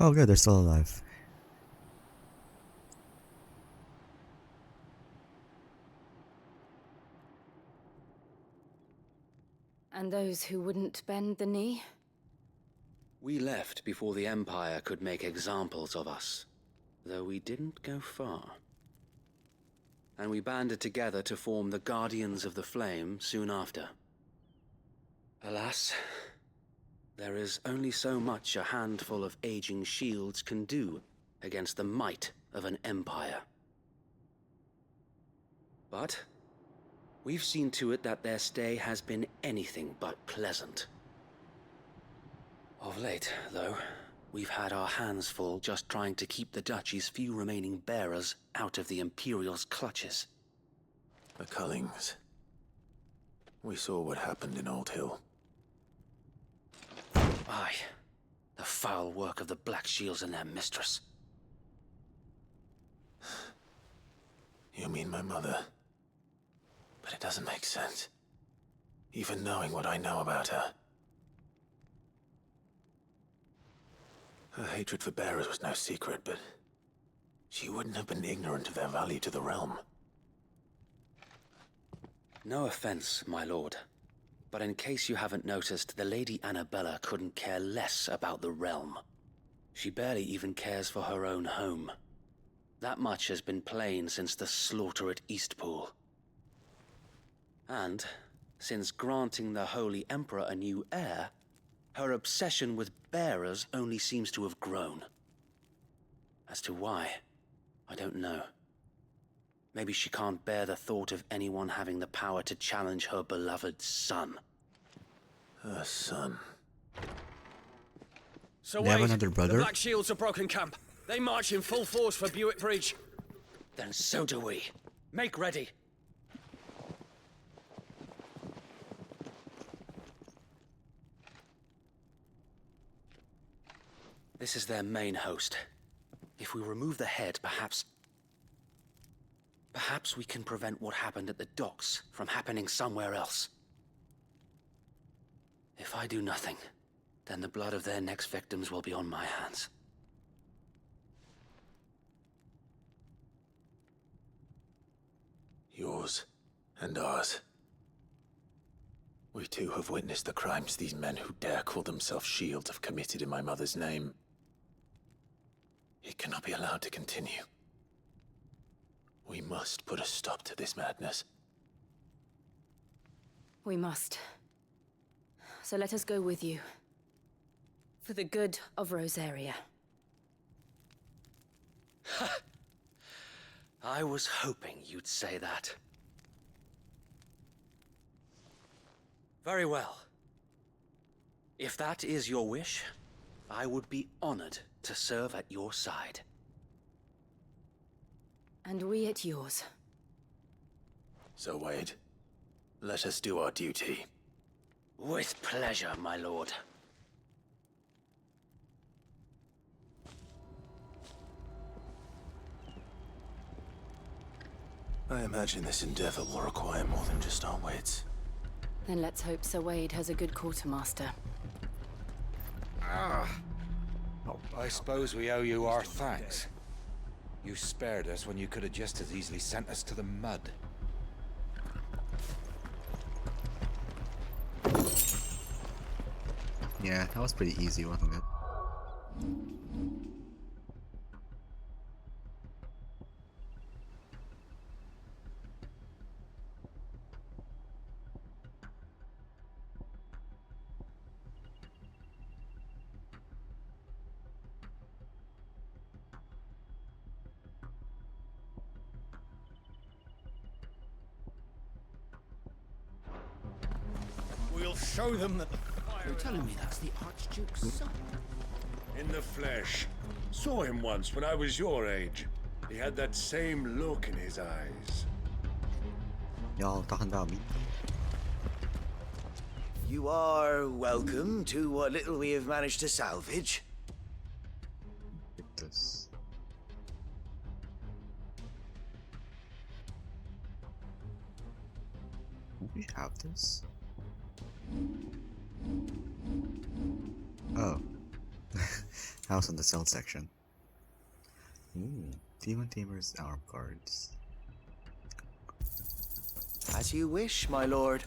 Oh good, they're still alive. And those who wouldn't bend the knee? We left before the Empire could make examples of us, though we didn't go far. And we banded together to form the Guardians of the Flame soon after. Alas, there is only so much a handful of aging shields can do against the might of an empire. But we've seen to it that their stay has been anything but pleasant. Of late, though, we've had our hands full just trying to keep the Duchy's few remaining bearers out of the Imperial's clutches. The Cullings. We saw what happened in Old Hill. Aye, the foul work of the Black Shields and their mistress. You mean my mother? But it doesn't make sense. Even knowing what I know about her. Her hatred for bearers was no secret, but she wouldn't have been ignorant of their value to the realm. No offense, my lord, but in case you haven't noticed, the Lady Annabella couldn't care less about the realm. She barely even cares for her own home. That much has been plain since the slaughter at Eastpool. And, since granting the Holy Emperor a new heir, her obsession with bearers only seems to have grown. As to why, I don't know. Maybe she can't bear the thought of anyone having the power to challenge her beloved son. Her son. So They have another brother? The Black Shields have broken camp. They march in full force for Buick Bridge. Then so do we. Make ready. This is their main host. If we remove the head, perhaps we can prevent what happened at the docks from happening somewhere else. If I do nothing, then the blood of their next victims will be on my hands. Yours and ours. We too have witnessed the crimes these men who dare call themselves shields have committed in my mother's name. It cannot be allowed to continue. We must put a stop to this madness. We must. So let us go with you. For the good of Rosaria. I was hoping you'd say that. Very well. If that is your wish, I would be honored to serve at your side. And we at yours. So, Wade, let us do our duty. With pleasure, my lord. I imagine this endeavor will require more than just our wits. Then let's hope Sir Wade has a good quartermaster. Oh, I suppose we owe you our thanks. You spared us when you could have just as easily sent us to the mud. Yeah, that was pretty easy, wasn't it? We'll show them that the fire. You're telling me that's the Archduke's son? In the flesh. Saw him once when I was your age. He had that same look in his eyes. Y'all talking about me? You are welcome to what little we have managed to salvage. Get this. Do we have this? Oh. House on the cell section. Ooh. Demon Tamer's arm cards. As you wish, my lord.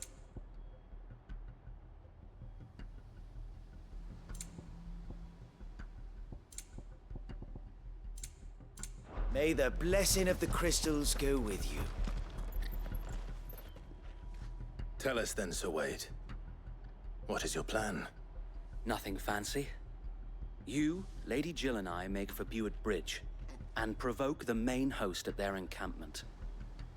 May the blessing of the crystals go with you. Tell us then, Sir Wade. What is your plan? Nothing fancy. You, Lady Jill and I make for Buett Bridge and provoke the main host at their encampment.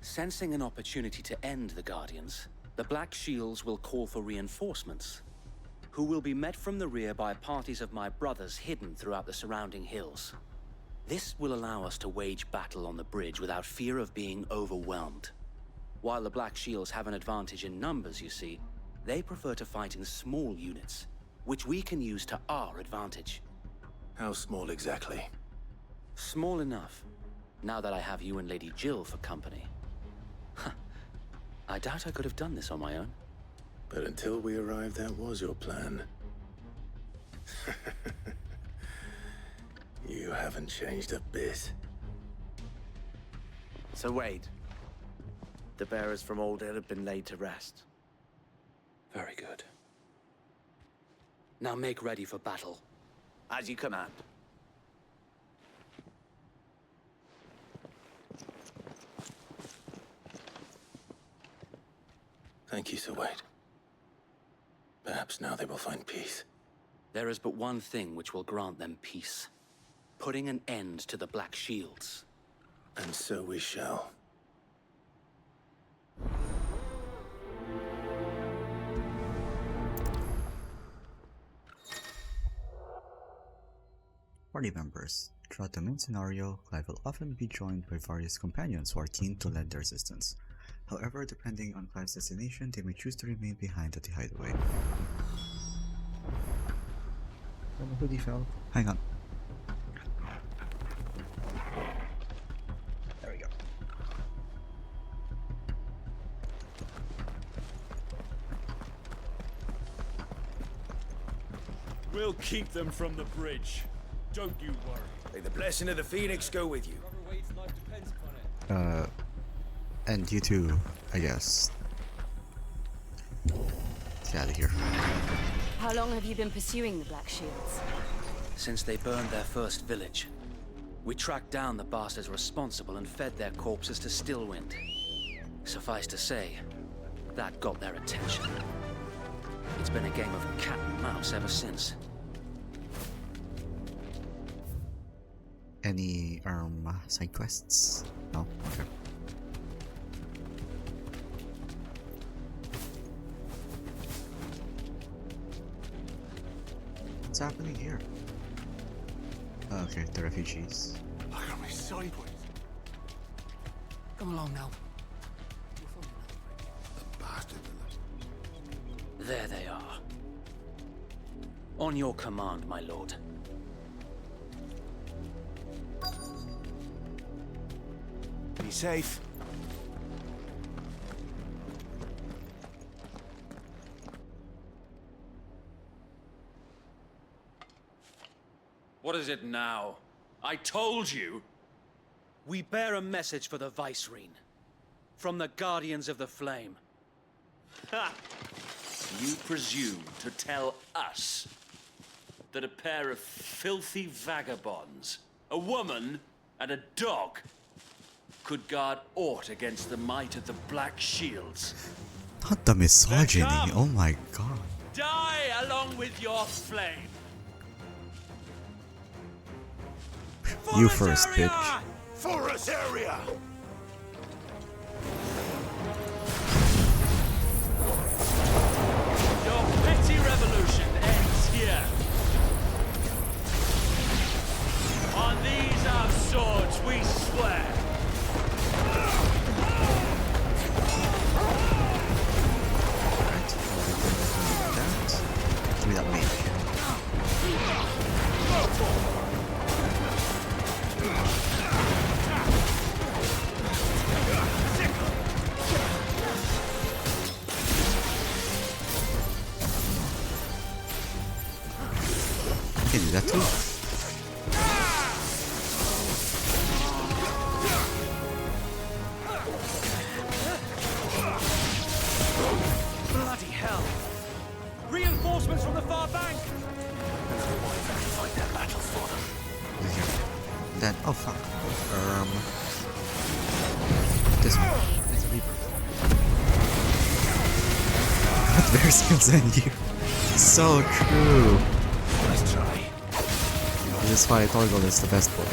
Sensing an opportunity to end the Guardians, the Black Shields will call for reinforcements, who will be met from the rear by parties of my brothers hidden throughout the surrounding hills. This will allow us to wage battle on the bridge without fear of being overwhelmed. While the Black Shields have an advantage in numbers, you see, they prefer to fight in small units, which we can use to our advantage. How small exactly? Small enough, now that I have you and Lady Jill for company. I doubt I could have done this on my own. But until we arrived, that was your plan. You haven't changed a bit. So Wade, the bearers from Old Hill have been laid to rest. Very good. Now make ready for battle. As you command. Thank you, Sir Wade. Perhaps now they will find peace. There is but one thing which will grant them peace. Putting an end to the Black Shields. And so we shall. Party members. Throughout the main scenario, Clive will often be joined by various companions who are keen to lend their assistance. However, depending on Clive's destination, they may choose to remain behind at the hideaway. Oh, my hoodie fell. Hang on. There we go. We'll keep them from the bridge. Don't you worry. May the blessing of the Phoenix go with you. And you too, I guess. Get out of here. How long have you been pursuing the Black Shields? Since they burned their first village. We tracked down the bastards responsible and fed their corpses to Stillwind. Suffice to say, that got their attention. It's been a game of cat and mouse ever since. Any, side quests? No? Okay. What's happening here? Oh, okay, the refugees. Look at me sideways. Come along now. The bastard. There they are. On your command, my lord. Be safe. What is is it now? I told you. We bear a message for the Vicereine. From the Guardians of the Flame. Ha! You presume to tell us that a pair of filthy vagabonds, a woman and a dog, could guard aught against the might of the Black Shields? Not the misogyny. Oh my god. Die along with your flame. You first, bitch. Forest area! Your petty revolution ends here. On these our swords we swear. Give me that mage. I can do that too. Bloody hell! Reinforcements from the far bank! Fight their battle for them. Then, oh fuck. This one. It's a Reaper. Got better skills than you. So true. Nice try. This is why Torgal is the best boy.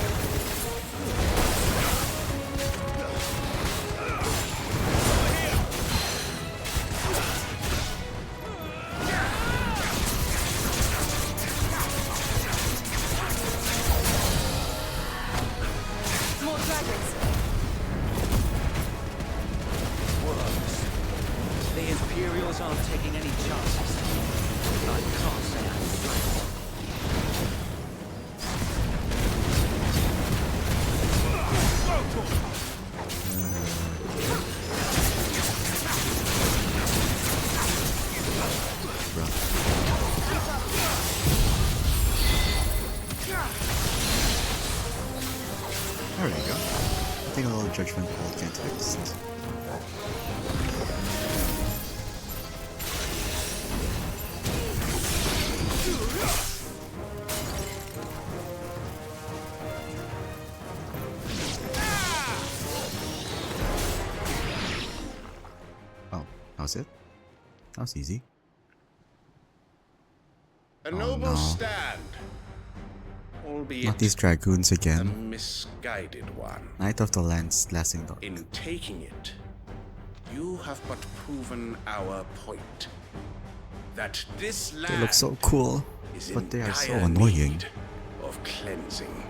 More dragons. Works. The Imperials aren't taking any chances. I can't say I'm impressed. There we go. I think a little judgment call can't exist. Oh, that was it? That was easy. A Oh, noble no. stand, albeit Not these dragoons a again. misguided one. Knight of the Land's Lasting Dark. In taking it, you have but proven our point. That this land They look so cool, is but in they are so dire annoying. need of cleansing.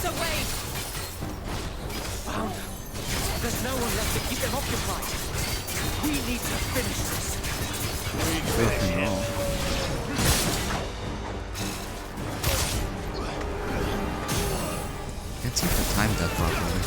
So wait. Found them. There's no one left to keep them occupied. We need to finish this. Can't seem to time that properly.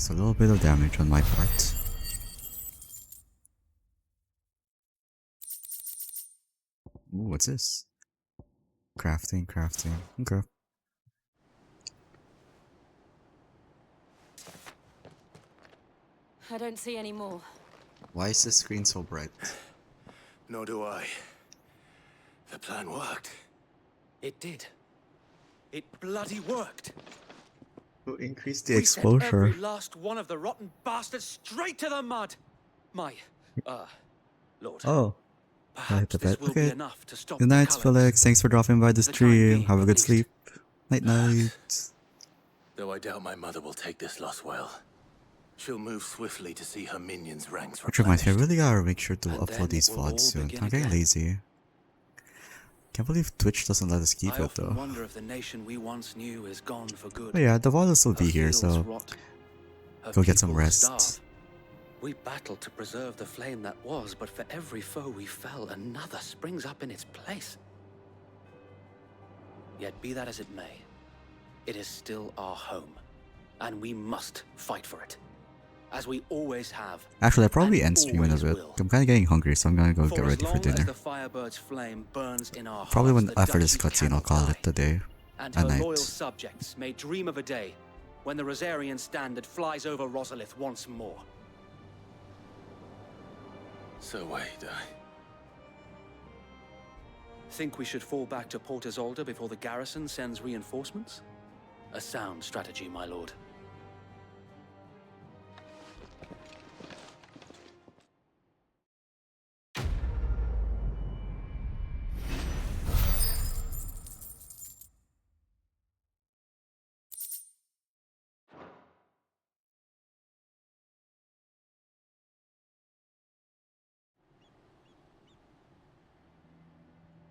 Just a little bit of damage on my part. Ooh, what's this? Crafting. Okay. I don't see any more. Why is the screen so bright? Nor do I. The plan worked. It did. It bloody worked. To increase the We sent every exposure. last one of the rotten bastards straight to the mud. My, Lord. Oh. I hit the bed. will be Okay. enough to stop Good the night, Cullens. Felix. Thanks for dropping by the For the time stream. being, Have a at good least. sleep. Night night. Though I doubt my mother will take this loss well. She'll move swiftly to see her minions' ranks Which reminds me, I replenished. really gotta make sure to And upload then these it will all VODs soon. begin I'm getting again. lazy. Can't believe Twitch doesn't let us keep I it often though. wonder if the nation we once knew is gone for good. But yeah, the VOD will still be Her here, fields so rot, her go get some people rest. starve. We battled to preserve the flame that was, but for every foe we fell, another springs up in its place. Yet be that as it may, it is still our home, and we must fight for it, as we always have. Actually, I'll probably and end stream in a always bit. will. I'm kinda getting hungry, so I'm gonna go For get as ready for long as dinner. the Firebird's flame burns in our Probably hearts, when the after this Duchy cutscene I'll cannot call die. it the day. And At her night. loyal subjects may dream of a day when the Rosarian standard flies over Rosalith once more. So wait, Think we should fall back to Port Isolde before the garrison sends reinforcements? A sound strategy, my lord.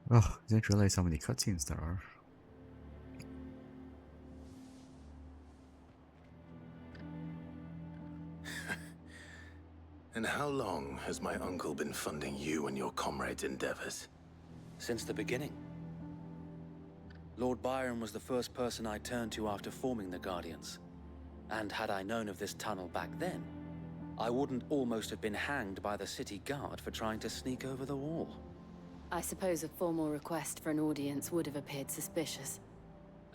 Oh, I didn't realize how many cutscenes there are. And how long has my uncle been funding you and your comrades' endeavors? Since the beginning. Lord Byron was the first person I turned to after forming the Guardians. And had I known of this tunnel back then, I wouldn't almost have been hanged by the city guard for trying to sneak over the wall. I suppose a formal request for an audience would have appeared suspicious.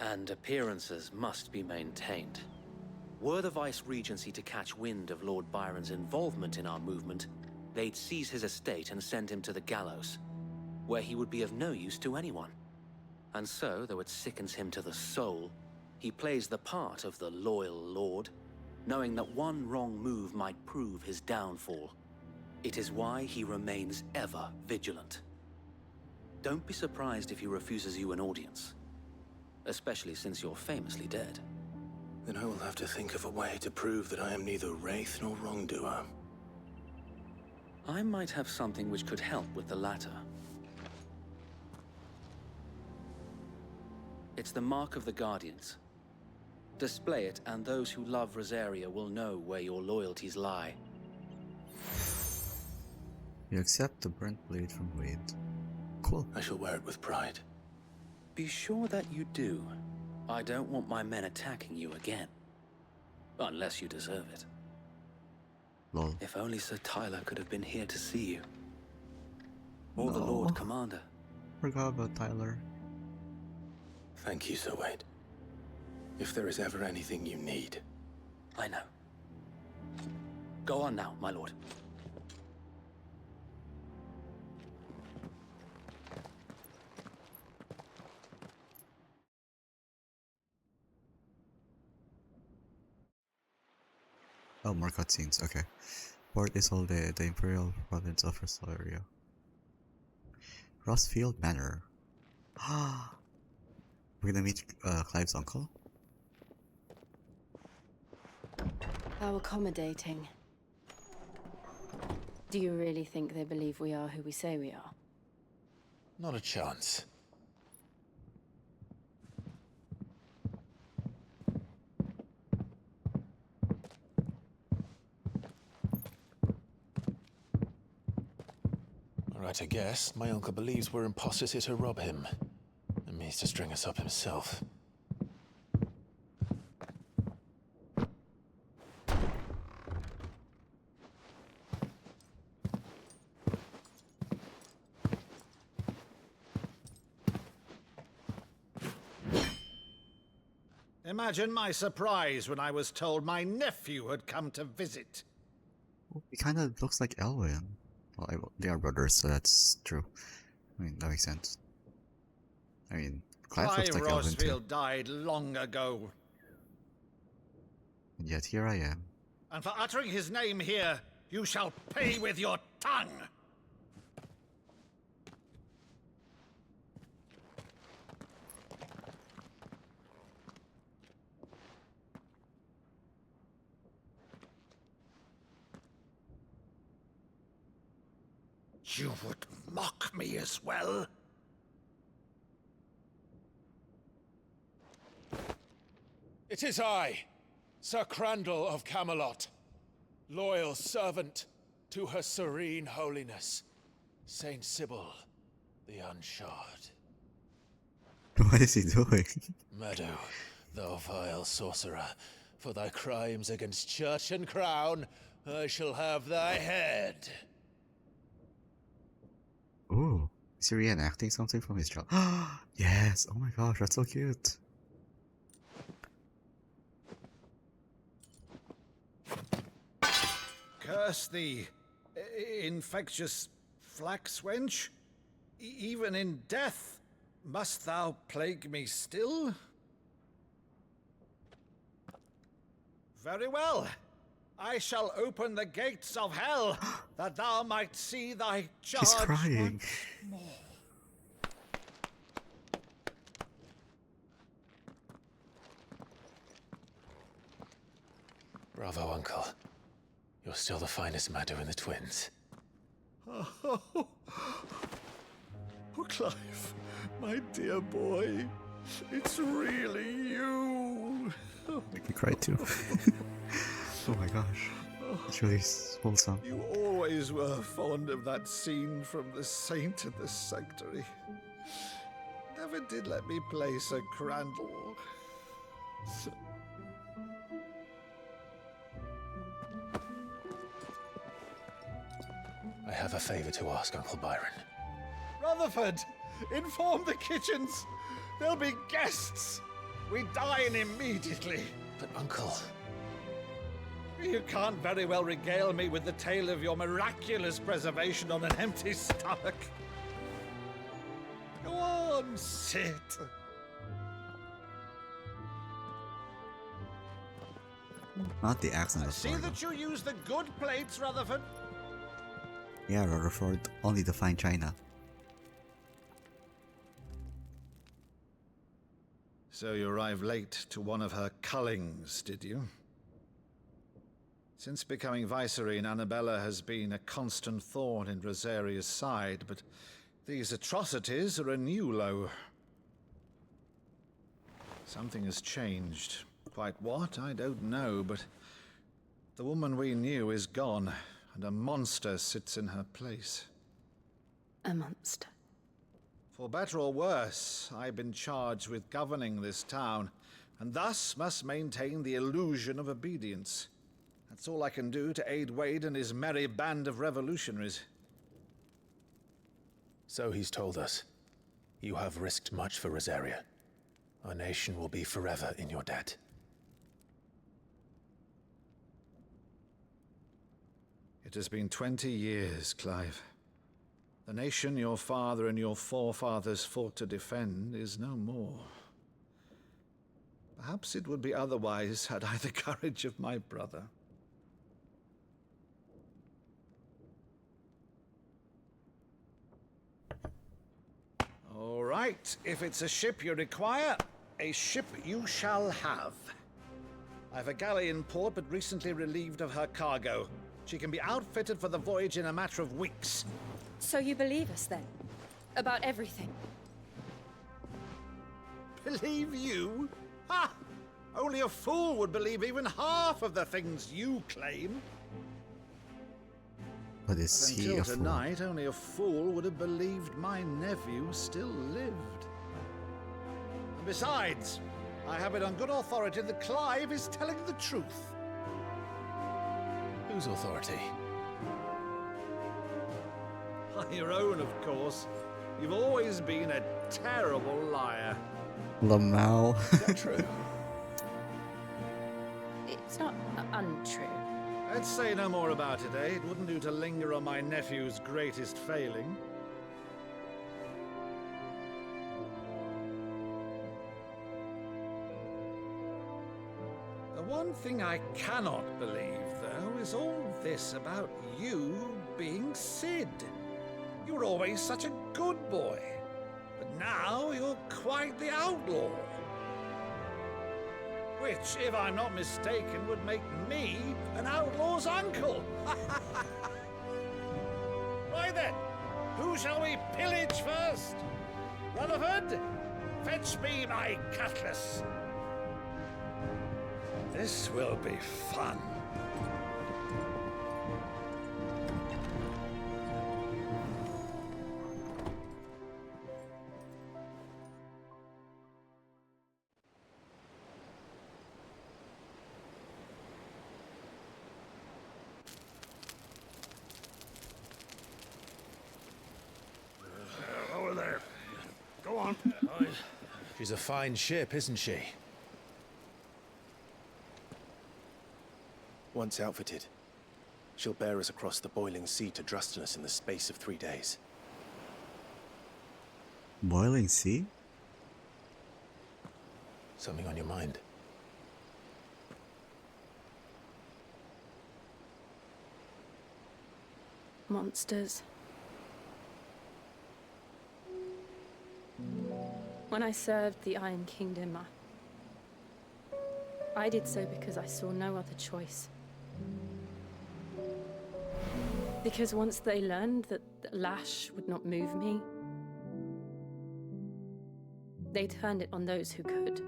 And appearances must be maintained. Were the Vice-Regency to catch wind of Lord Byron's involvement in our movement, they'd seize his estate and send him to the gallows, where he would be of no use to anyone. And so, though it sickens him to the soul, he plays the part of the loyal lord, knowing that one wrong move might prove his downfall. It is why he remains ever vigilant. Don't be surprised if he refuses you an audience, especially since you're famously dead. Then I will have to think of a way to prove that I am neither wraith nor wrongdoer. I might have something which could help with the latter. It's the mark of the Guardians. Display it, and those who love Rosaria will know where your loyalties lie. You accept the burnt blade from Wade. Cool. I shall wear it with pride. Be sure that you do. I don't want my men attacking you again. Unless you deserve it. Lol. If only Sir Tyler could have been here to see you. Or the No. Lord Commander. Forgot about Tyler. Thank you, Sir Wade. If there is ever anything you need. I know. Go on now, my lord. Oh, more cutscenes. Okay. Port Isolde, the Imperial Province of Rosaria. Rossfield Manor. We're gonna meet Clive's uncle. How accommodating. Do you really think they believe we are who we say we are? Not a chance. Right, I guess. My uncle believes we're imposters here to rob him. And means to string us up himself. Imagine my surprise when I was told my nephew had come to visit. He kind of looks like Elwyn. Well, they are brothers, so that's true. I mean, that makes sense. I mean, Clive looks like Elwyn too. Rosfield died long ago. And yet here I am. And for uttering his name here, you shall pay with your tongue! You would mock me as well? It is I, Sir Crandall of Camelot, loyal servant to Her Serene Holiness, Saint Sybil the Unshod. What is he doing? Meadow, thou vile sorcerer, for thy crimes against church and crown, I shall have thy head. Ooh, is he reenacting something from his child? Yes! Oh my gosh, that's so cute. Curse thee, infectious flax wench. Even in death, must thou plague me still? Very well. I shall open the gates of hell, that thou might see thy charge. He's crying. More. Bravo, Uncle. You're still the finest Meadow in the twins. Oh, Clive, my dear boy, it's really you. Make me cry too. Oh my gosh, it's really wholesome. You always were fond of that scene from The Saint and the Sanctuary. Never did let me play Sir Crandall. I have a favor to ask, Uncle Byron. Rutherford, inform the kitchens. There'll be guests. We dine immediately. But, Uncle... You can't very well regale me with the tale of your miraculous preservation on an empty stomach. Go on, sit. Not the accent of See Florida. that you use the good plates, Rutherford. Yeah, Rutherford, only the fine china. So you arrived late to one of her cullings, did you? Since becoming Vicereine, Annabella has been a constant thorn in Rosaria's side, but these atrocities are a new low. Something has changed. Quite what, I don't know, but the woman we knew is gone, and a monster sits in her place. A monster. For better or worse, I've been charged with governing this town, and thus must maintain the illusion of obedience. That's all I can do to aid Wade and his merry band of revolutionaries. So he's told us. You have risked much for Rosaria. Our nation will be forever in your debt. It has been 20 years, Clive. The nation your father and your forefathers fought to defend is no more. Perhaps it would be otherwise had I the courage of my brother. All right, if it's a ship you require, a ship you shall have. I've a galley in port, but recently relieved of her cargo. She can be outfitted for the voyage in a matter of weeks. So you believe us then? About everything? Believe you? Ha! Only a fool would believe even half of the things you claim. But is he Until a fool? tonight, only a fool would have believed my nephew still lived. And besides, I have it on good authority that Clive is telling the truth. Whose authority? Your own, of course. You've always been a terrible liar. Lamau. Is that true? Let's say no more about it, eh? It wouldn't do to linger on my nephew's greatest failing. The one thing I cannot believe, though, is all this about you being Sid. You were always such a good boy, but now you're quite the outlaw. Which, if I'm not mistaken, would make me an outlaw's uncle. Right then, who shall we pillage first? Rutherford, fetch me my cutlass. This will be fun. Over there. Go on. She's a fine ship, isn't she? Once outfitted, she'll bear us across the boiling sea to Drustinus in the space of 3 days. Boiling sea? Something on your mind? Monsters. When I served the Iron Kingdom, I did so because I saw no other choice. Because once they learned that the lash would not move me, they turned it on those who could.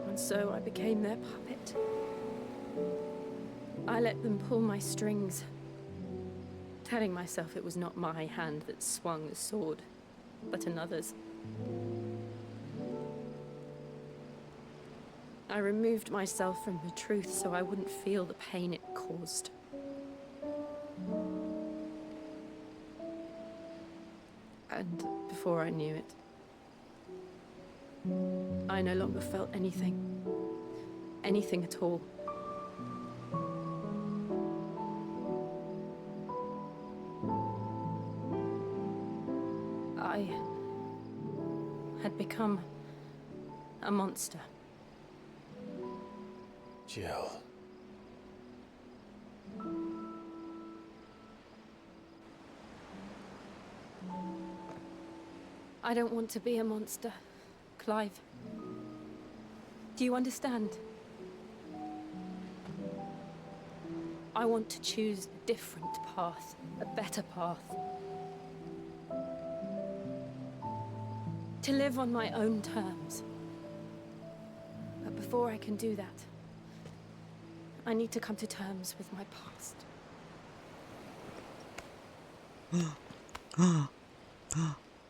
And so I became their puppet. I let them pull my strings, telling myself it was not my hand that swung the sword, but another's. I removed myself from the truth so I wouldn't feel the pain it caused. And before I knew it, I no longer felt anything. Anything at all. I had become a monster. Jill. I don't want to be a monster, Clive. Do you understand? I want to choose a different path, a better path. To live on my own terms. But before I can do that, I need to come to terms with my past.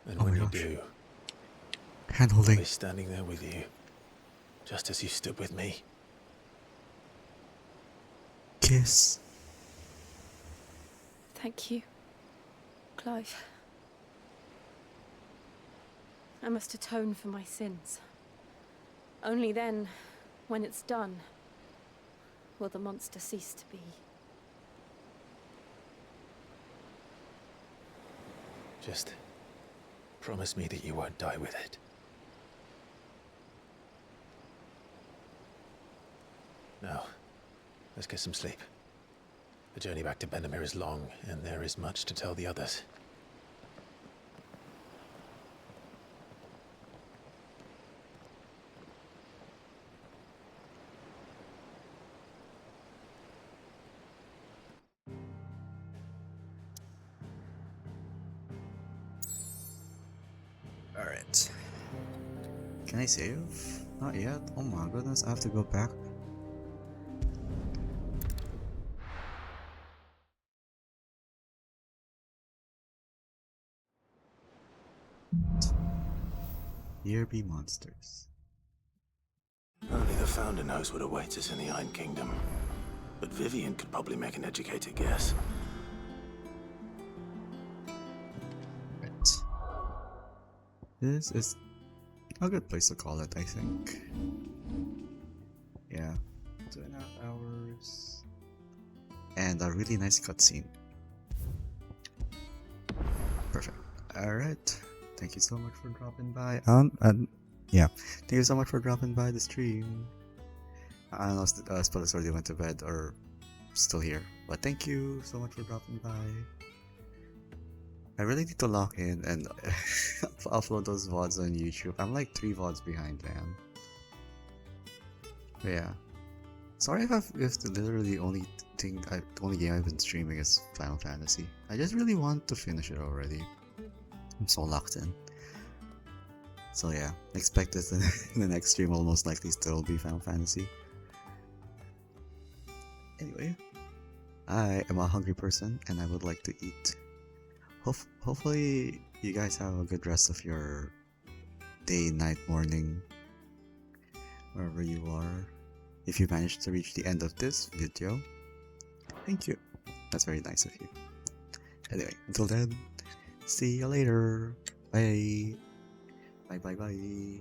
And when you do, Hand-holding. I'll be standing there with you, just as you stood with me. Kiss. Thank you, Clive. I must atone for my sins. Only then, when it's done, will the monster cease to be. Just promise me that you won't die with it. Now, let's get some sleep. The journey back to Benamir is long, and there is much to tell the others. Alright. Can I save? Not yet? Oh my goodness, I have to go back. Here be monsters. Only the Founder knows what awaits us in the Iron Kingdom. But Vivian could probably make an educated guess. This is a good place to call it, I think. Yeah, 2.5 hours. And a really nice cutscene. Perfect. Alright. Thank you so much for dropping by. Yeah. Thank you so much for dropping by the stream. I don't know if Spellix already went to bed or still here. But thank you so much for dropping by. I really need to log in and upload those VODs on YouTube. I'm like 3 VODs behind, man. But yeah. Sorry if literally the only game I've been streaming is Final Fantasy. I just really want to finish it already. I'm so locked in. So yeah, expect this in the next stream will most likely still be Final Fantasy. Anyway, I am a hungry person and I would like to eat. Hopefully you guys have a good rest of your day, night, morning, wherever you are. If you managed to reach the end of this video, thank you. That's very nice of you. Anyway, until then, see you later. Bye. Bye bye bye.